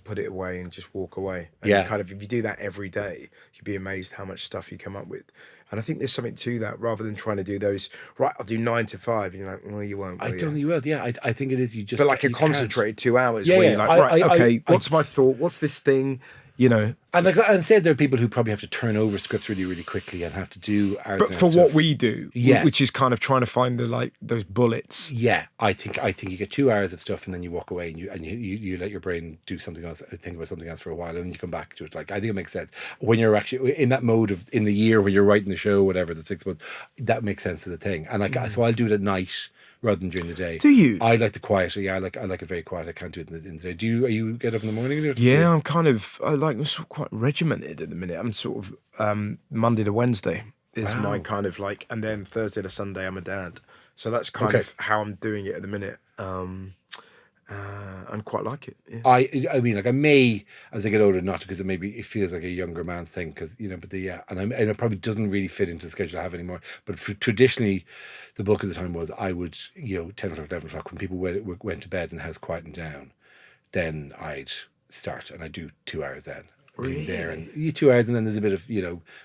put it away and just walk away. And kind of, if you do that every day, you'd be amazed how much stuff you come up with. And I think there's something to that, rather than trying to do those, right, I'll do 9 to 5. And you're like, well, you won't. I don't think you will. Yeah, I think it is. You just. But like a you concentrated 2 hours Yeah, where yeah. you're like, right, okay, I- what's my thought? What's this thing? And like I said, there are people who probably have to turn over scripts really, really quickly and have to do hours. But and for stuff. what we do, Yeah. which is kind of trying to find those bullets. Yeah, I think you get 2 hours of stuff and then you walk away and you let your brain do something else, think about something else for a while, and then you come back to it. Like, I think it makes sense when you're actually in that mode of in the year when you're writing the show, whatever, the 6 months. That makes sense as a thing. And like, so I'll do it at night rather than during the day. Do you? I like the quiet. Yeah, I like it very quiet. I can't do it in the day. Are you get up in the morning? Or Yeah, I'm sort of quite regimented at the minute. I'm sort of Monday to Wednesday is my kind of like, and then Thursday to Sunday I'm a dad. So that's kind of how I'm doing it at the minute. And quite like it. Yeah. I mean, like I may, as I get older, not because it feels like a younger man's thing, because but and it probably doesn't really fit into the schedule I have anymore. But traditionally, the bulk of the time was I would 10 o'clock, 11 o'clock when people went to bed and the house quietened down, then I'd start and I'd do 2 hours then. Really? There and 2 hours, and then there's a bit of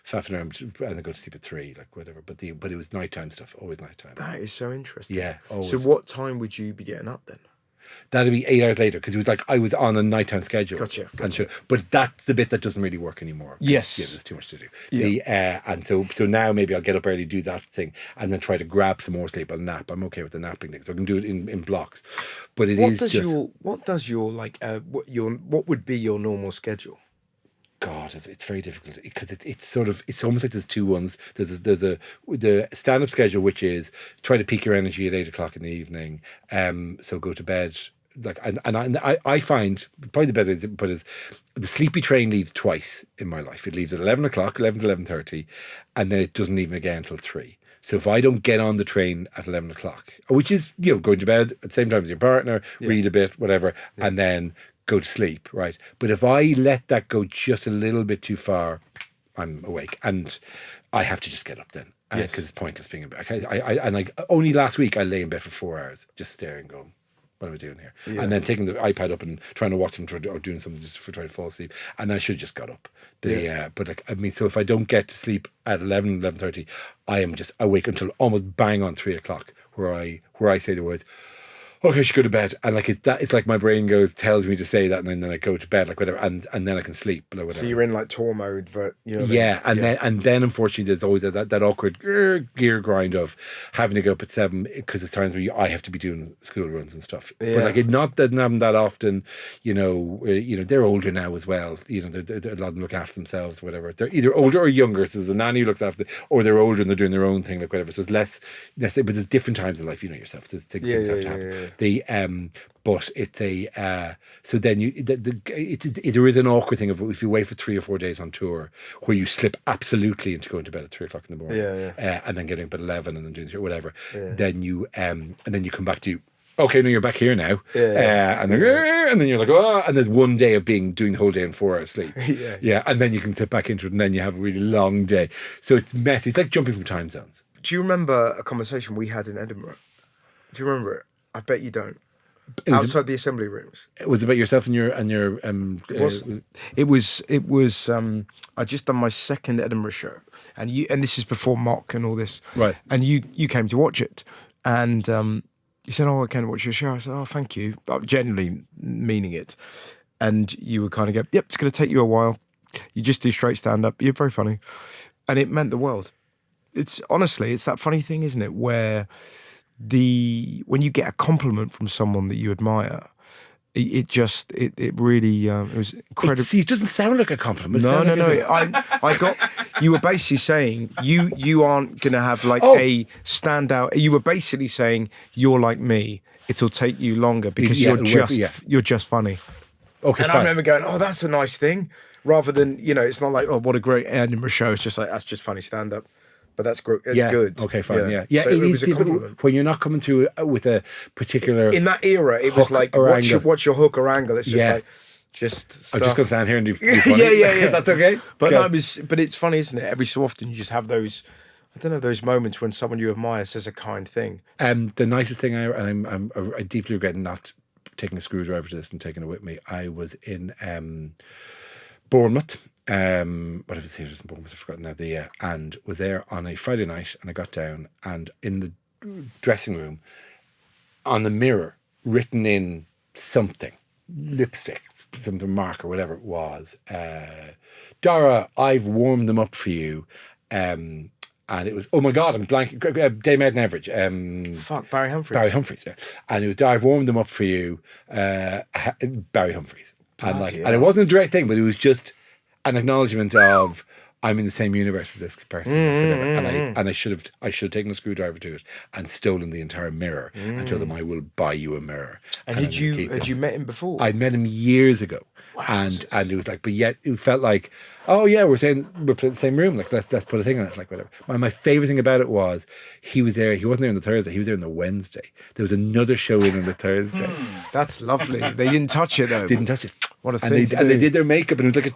faffing around, and then go to sleep at 3, like whatever. But it was nighttime stuff, always nighttime. That is so interesting. Yeah. Always. So what time would you be getting up then? That'd be 8 hours later, because it was like I was on a nighttime schedule. Gotcha. But that's the bit that doesn't really work anymore. Yes. There's too much to do. Yeah. And so now maybe I'll get up early, do that thing, and then try to grab some more sleep. I'll nap. I'm okay with the napping thing, so I can do it in blocks. But what would be your normal schedule? God, it's very difficult, because it's almost like there's 2 ones. There's the stand-up schedule, which is try to peak your energy at 8 o'clock in the evening. So go to bed. Like, and I find probably the better way to put it is the sleepy train leaves twice in my life. It leaves at 11 o'clock, 11 to 11:30, and then it doesn't leave again until 3. So if I don't get on the train at 11 o'clock, which is, going to bed at the same time as your partner, read a bit, whatever, and then go to sleep, right? But if I let that go just a little bit too far, I'm awake. And I have to just get up then. Because it's pointless being in bed. Only last week I lay in bed for 4 hours, just staring, going, what am I doing here? Yeah. And then taking the iPad up and trying to watch something or doing something just for trying to fall asleep. And I should have just got up. So if I don't get to sleep at 11:30, I am just awake until almost bang on 3 o'clock, where I say the words, okay, I should go to bed. And it's like my brain tells me to say that, and then I go to bed, like whatever, and then I can sleep, like whatever. So you're in like tour mode, but then unfortunately there's always that awkward gear grind of having to go up at 7 because it's times where I have to be doing school runs and stuff. Yeah. But not that often. They're older now as well. They're a lot of them look after themselves, whatever. They're either older or younger. So there's a nanny who looks after them, or they're older and they're doing their own thing, like whatever. So it's less. But there's different times in life. Yourself. There's things have to happen. But it's so then there is an awkward thing of if you wait for 3 or 4 days on tour where you slip absolutely into going to bed at 3 o'clock in the morning, and then getting up at 11 and then doing whatever, then you and then you come back to, okay, no, you're back here now, and then you're like, oh, and there's one day of doing the whole day in 4 hours sleep, and then you can sit back into it, and then you have a really long day. So it's messy. It's like jumping from time zones. Do you remember a conversation we had in Edinburgh? Do you remember it? I bet you don't. Outside the assembly rooms. It was about yourself and your It was I just done my second Edinburgh show, and this is before Mock and all this, right? And you came to watch it, and you said, "Oh, I can watch your show." I said, "Oh, thank you," genuinely meaning it. And you would kind of go, "Yep, it's going to take you a while. You just do straight stand up. You're very funny," and it meant the world. It's honestly, it's that funny thing, isn't it, where when you get a compliment from someone that you admire, it really it was incredible. It doesn't sound like a compliment. No. I got. You were basically saying you aren't going to have like a standout. You were basically saying you're like me. It'll take you longer because you're just funny. Okay, and fine. I remember going, oh, that's a nice thing. Rather than it's not like, oh, what a great Edinburgh show. It's just like, that's just funny stand up. But that's great. It's good. Okay, fine. Yeah. So it is difficult when you're not coming through with a particular. In that era, it was like, what's your hook or angle? It's just like, stuff. I'm just going to stand here and do funny. yeah. That's okay. But but it's funny, isn't it? Every so often you just have those, I don't know, those moments when someone you admire says a kind thing. The nicest thing I deeply regret not taking a screwdriver to this and taking it with me. I was in Bournemouth. Whatever the theatre is in Bournemouth, I've forgotten now. And was there on a Friday night, and I got down, and in the dressing room, on the mirror, written in something, lipstick, something mark or whatever it was, Dara, I've warmed them up for you. And it was, oh my God, I'm blank. Dame Ed and Everidge. Barry Humphries. Barry Humphries, yeah. And it was, Dara, I've warmed them up for you, Barry Humphries. And and it wasn't a direct thing, but it was just an acknowledgement of, I'm in the same universe as this person, and I should have taken a screwdriver to it and stolen the entire mirror and told them, I will buy you a mirror. And had you met him before? I'd met him years ago. Wow. And it was like, but yet it felt like, oh yeah, we're playing the same room. Like let's put a thing on it. Like whatever. My favorite thing about it was he was there. He wasn't there on the Thursday. He was there on the Wednesday. There was another show in on the Thursday. That's lovely. They didn't touch it though. Didn't touch it. What a thing! And they did their makeup, and it was like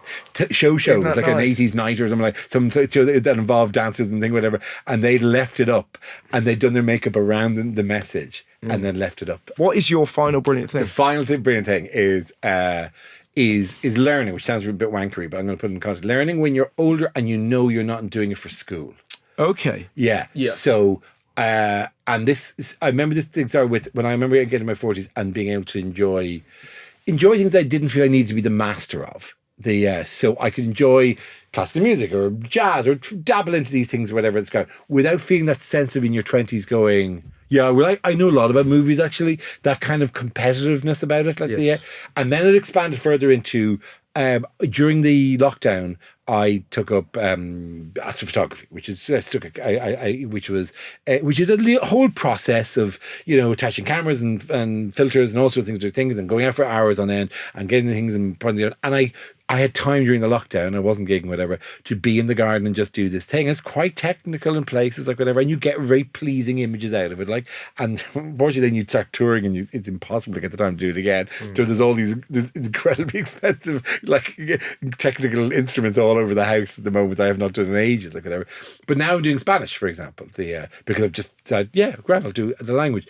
a show. It was like an 80s night or something, like some show that involved dancers and thing, whatever. And they left it up, and they'd done their makeup around the message, and then left it up. What is your final brilliant thing? The final brilliant thing is learning, which sounds a bit wankery, but I'm going to put it in context. Learning when you're older and you know you're not doing it for school. Okay. Yeah. Yes. So, and this, I remember this thing started with when I remember getting in my 40s and being able to enjoy things I didn't feel I needed to be the master of. So I could enjoy classical music or jazz or dabble into these things or whatever it's going, without feeling that sense of in your 20s going, yeah, well, I know a lot about movies actually, that kind of competitiveness about it. And then it expanded further into, during the lockdown, I took up astrophotography, which is which is a whole process of attaching cameras and filters and all sorts of things to things and going out for hours on end and getting the things and putting it. And I had time during the lockdown, I wasn't gigging, whatever, to be in the garden and just do this thing. It's quite technical in places, like whatever, and you get very pleasing images out of it. Like, and unfortunately, then you start touring and it's impossible to get the time to do it again. So there's all these incredibly expensive, like, technical instruments all over the house at the moment. I have not done in ages, like whatever. But now I'm doing Spanish, for example, because I've just said, yeah, grand, I'll do the language.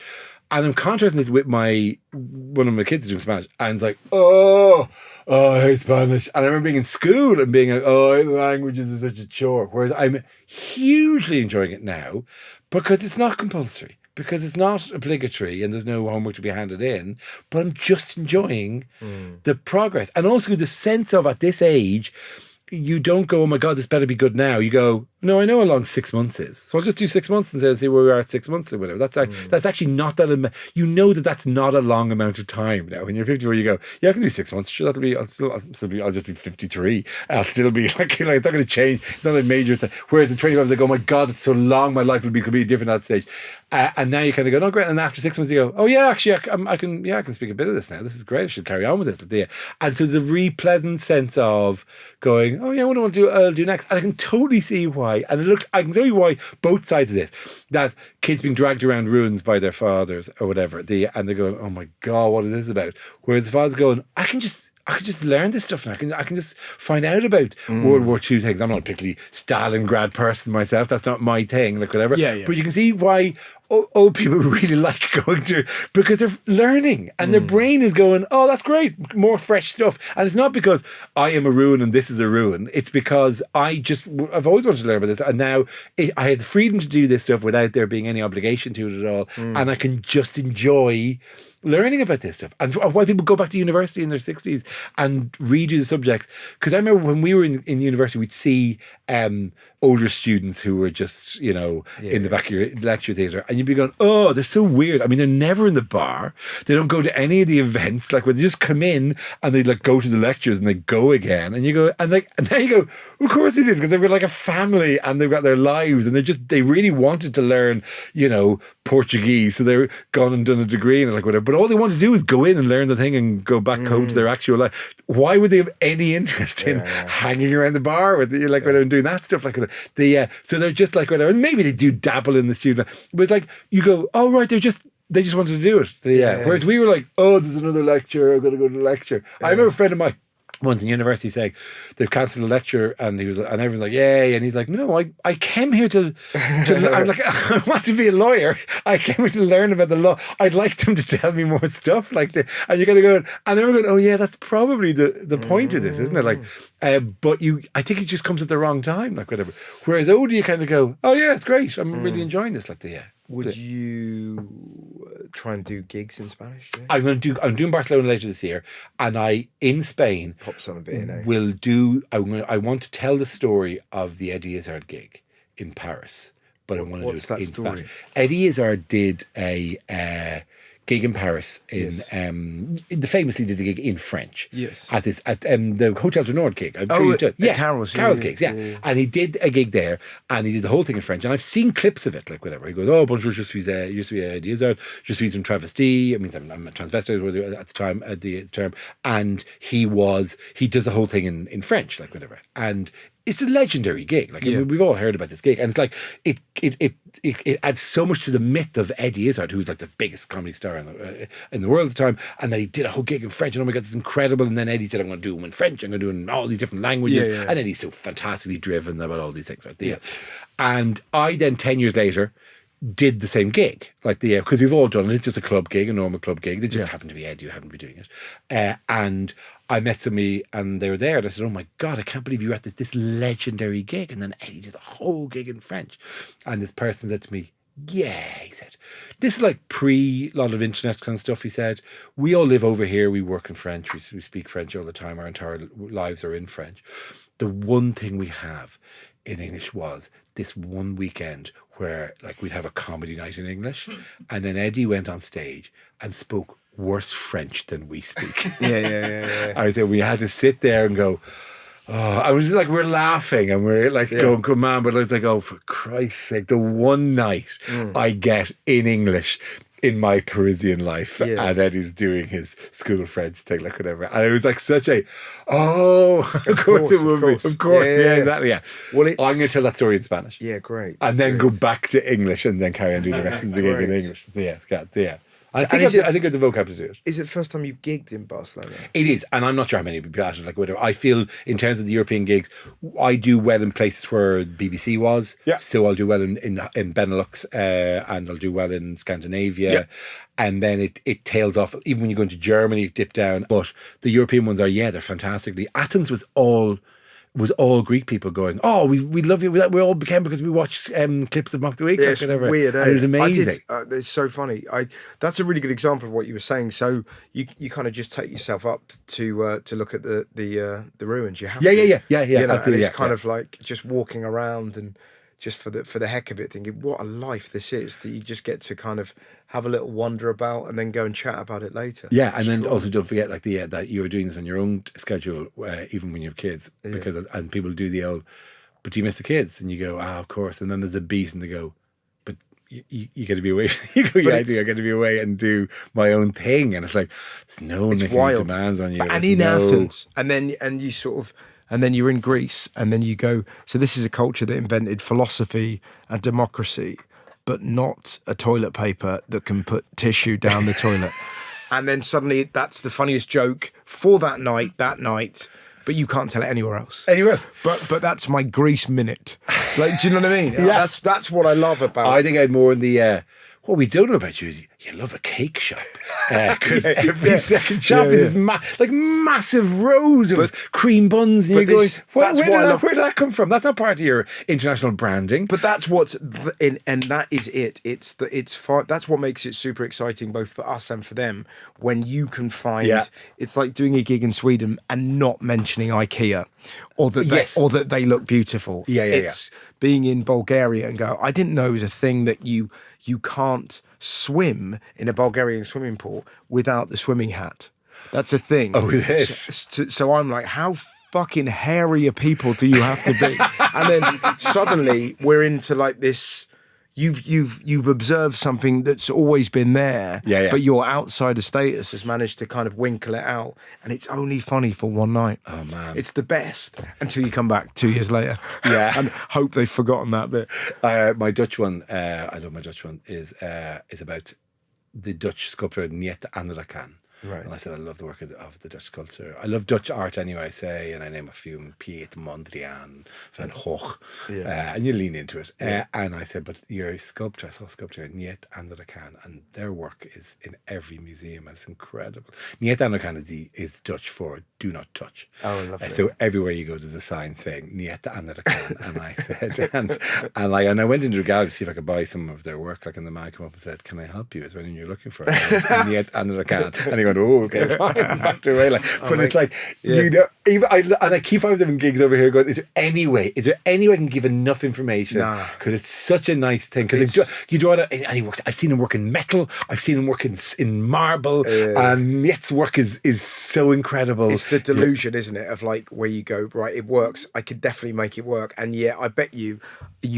And I'm contrasting this with one of my kids doing Spanish, and it's like, oh, I hate Spanish. And I remember being in school and being like, oh, languages is such a chore. Whereas I'm hugely enjoying it now because it's not compulsory, because it's not obligatory and there's no homework to be handed in, but I'm just enjoying the progress. And also the sense of, at this age, you don't go, oh my God, this better be good now. You go, no, I know how long 6 months is, so I'll just do 6 months and see where we are at 6 months or whatever. That's actually not that. You know that's not a long amount of time now. When you're 50, where you go, yeah, I can do 6 months. Sure, I'll just be 53. I'll still be like it's not going to change. It's not a major thing. Whereas in 25, I was like, oh my God, it's so long. My life will be completely different at that stage. And now you kind of go, no, great. And after 6 months, you go, oh yeah, actually, I can speak a bit of this now. This is great. I should carry on with this. And so there's a really pleasant sense of going, oh yeah, what do I'll do next? And I can totally see why. And I can tell you why both sides of this, that kids being dragged around ruins by their fathers or whatever, and they're going, oh my God, what is this about? Whereas the father's going, I can just learn this stuff and I can just find out about World War II things. I'm not a particularly Stalingrad person myself. That's not my thing, like whatever. Yeah. But you can see why old people really like going to, because they're learning and their brain is going, oh, that's great, more fresh stuff. And it's not because I am a ruin and this is a ruin. It's because I've always wanted to learn about this, and now I have the freedom to do this stuff without there being any obligation to it at all, and I can just enjoy learning about this stuff. And why people go back to university in their 60s and redo the subjects. Because I remember when we were in university, we'd see older students who were just, in the back of your lecture theatre, and you'd be going, oh, they're so weird. I mean, they're never in the bar. They don't go to any of the events. Like, when they just come in and they like go to the lectures and they go again. And you go, and now you go, of course they did, because they've got like a family and they've got their lives, and they really wanted to learn, Portuguese. So they're gone and done a degree in it, like whatever. But all they want to do is go in and learn the thing and go back home to their actual life. Why would they have any interest in hanging around the bar with you, like whatever, doing that stuff? Like so they're just like whatever. And maybe they do dabble in the student, but it's like you go, oh right, they just wanted to do it. Whereas we were like, oh, there's another lecture. I'm going to go to the lecture. I remember a friend of mine once in university saying they've cancelled a lecture, and everyone's like, yay, and he's like, no, I came here to I'm like, I want to be a lawyer. I came here to learn about the law. I'd like them to tell me more stuff like that. And you gotta go, and then we're going, oh yeah, that's probably the point of this, isn't it? Like, but I think it just comes at the wrong time, like whatever. Whereas older, you kind of go, oh yeah, it's great. I'm really enjoying this. Like Would you try and do gigs in Spanish? Yeah? I'm doing Barcelona later this year, and in Spain pop some of it in. I want to tell the story of the Eddie Izzard gig in Paris, but I want to do it in Spanish. Eddie Izzard did a gig in Paris famously did a gig in French. Yes. At the Hotel du Nord gig. I'm sure you've done. Yeah. Carol's gigs, yeah. And he did a gig there, and he did the whole thing in French. And I've seen clips of it, like whatever. He goes, oh, bonjour, je suis Eddie Izzard, je suis un travesti. It means I'm a transvestite at the time, at the term. And he does the whole thing in French, like whatever. And it's a legendary gig. Like we've all heard about this gig, and it's like it adds so much to the myth of Eddie Izzard, who's like the biggest comedy star in the world at the time, and that he did a whole gig in French. And oh my God, it's incredible! And then Eddie said, "I'm going to do them in French. I'm going to do them in all these different languages." And Eddie's so fantastically driven about all these things, right? And I then 10 years later did the same gig, like because we've all done it. It's just a club gig, a normal club gig. They just happened to be Eddie who happened to be doing it. And I met somebody and they were there, and I said, oh my God, I can't believe you were at this legendary gig. And then Eddie did the whole gig in French. And this person said to me, yeah, he said, this is like a lot of internet kind of stuff. He said, we all live over here, we work in French, we speak French all the time, our entire lives are in French. The one thing we have in English was this one weekend where like we'd have a comedy night in English, and then Eddie went on stage and spoke worse French than we speak. Yeah. I said we had to sit there and go, Oh, I was like, we're laughing and we're like going, come on, but I was like, oh, for Christ's sake, the one night I get in English in my Parisian life, and then he's doing his school French thing, like whatever. And it was like such a, of course it would be. Of course, exactly, Well, I'm going to tell that story in Spanish. Yeah, great. And then go back to English and then carry on doing the rest of the gig in English. Yeah. I think it's the vocab to do it. Is it the first time you've gigged in Barcelona? It is, and I'm not sure how many people are like whatever. I feel in terms of the European gigs, I do well in places where BBC was. Yeah. So I'll do well in Benelux, and I'll do well in Scandinavia. Yeah. And then it tails off. Even when you go into Germany, dip down. But the European ones are, they're fantastically. Athens was all Greek people going, oh, we love you. We all became because we watched clips of Mock the Week. Yeah, it's weird. And it was amazing. It's so funny. That's a really good example of what you were saying. So you kind of just take yourself up to look at the ruins. You have to. Yeah. You know, and it's kind of like just walking around and just for the heck of it, thinking what a life this is, that you just get to kind of have a little wander about and then go and chat about it later. Yeah, and then also don't forget like that you're doing this on your own schedule, even when you have kids, because and people do the old, but do you miss the kids? And you go, of course. And then there's a beat, and they go, but you got to be away. You go, I got to be away and do my own thing. And it's like there's no one making any demands on you. And in Athens, and you sort of. And then you're in Greece, and then you go, so this is a culture that invented philosophy and democracy, but not a toilet paper that can put tissue down the toilet. And then suddenly that's the funniest joke for that night, but you can't tell it anywhere else. But that's my Greece minute. Like, do you know what I mean? Yeah. That's what I love about it. I think I had more in the... what we don't know about you is you love a cake shop, because every second shop is like massive rows of cream buns, and you're going, where did that come from? That's not part of your international branding. But that's and that is it. That's what makes it super exciting, both for us and for them. When you can find, it's like doing a gig in Sweden and not mentioning IKEA, or that they look beautiful. It's being in Bulgaria and go, I didn't know it was a thing that you can't swim in a Bulgarian swimming pool without the swimming hat. That's a thing. Oh, it is. So I'm like, how fucking hairy a people do you have to be? And then suddenly we're into like this. You've observed something that's always been there, but your outsider status has managed to kind of winkle it out, and it's only funny for one night. Oh man, it's the best until you come back 2 years later, and hope they've forgotten that bit. My Dutch one, I love my Dutch one, is about the Dutch sculptor Niet Anderkan. Right. And I said, I love the work of the Dutch sculptor. I love Dutch art anyway, I say, and I name a few, Piet Mondrian, Van Gogh, and you lean into it. And I said, but you're a sculptor, I saw a sculptor, Niet Anderkan, and their work is in every museum, and it's incredible. Niet Anderkan is Dutch for do not touch. Oh, I love it. So everywhere you go, there's a sign saying Niet Anderkan, and I said, and I went into a gallery to see if I could buy some of their work, like, and the man came up and said, can I help you? Is there anything you're looking for? Niet Anderkan. And he went, oh, okay, fine. Back away. Like, but it's like, you know, even I keep having gigs over here going, is there any way I can give enough information? Because it's such a nice thing. Because you draw it, and he works. I've seen him work in metal. I've seen him work in marble. And Niet's work is so incredible. It's the delusion, isn't it, of like where you go, right, it works. I could definitely make it work. And I bet you've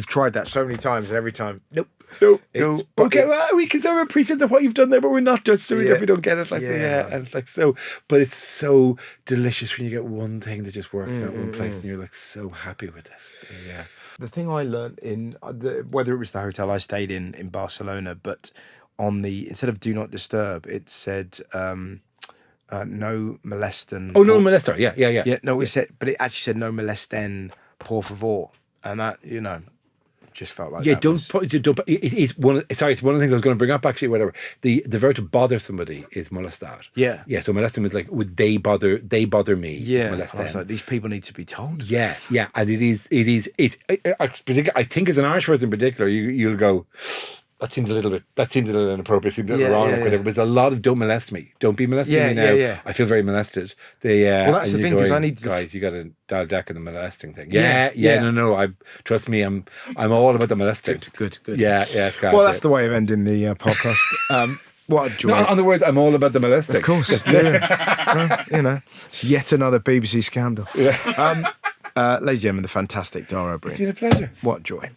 tried that so many times, and every time, nope. Okay, well, we can sort of appreciate what you've done there, but we're not Dutch, so we definitely don't get it. Like, and it's like so, but it's so delicious when you get one thing that just works in that one place, and you're like so happy with this. Yeah. The thing I learned in whether it was the hotel I stayed in Barcelona, but on instead of do not disturb, it said no molesten. Oh, no molesten. Yeah. No, it said, but it actually said no molesten, por favor, and that just felt like it's one of the things I was going to bring up, actually. Whatever the verb to bother somebody is molestar. So molestum is like, would they bother me? I was like, these people need to be told. And I think as an Irish person in particular, you'll go, that seems a little inappropriate, seems a little wrong, or whatever. But there's a lot of don't molest me, don't be molesting me now. I feel very molested. Well, that's the thing, because I need guys, you got to dial back on the molesting thing. No. Trust me, I'm all about the molesting. Good. Yeah, it's great. Well, that's the way of ending the podcast. What a joy. No, on the words, I'm all about the molesting. Of course. Yeah. Well, it's yet another BBC scandal. Ladies and gentlemen, the fantastic Dara Briain. It's been a pleasure. What joy.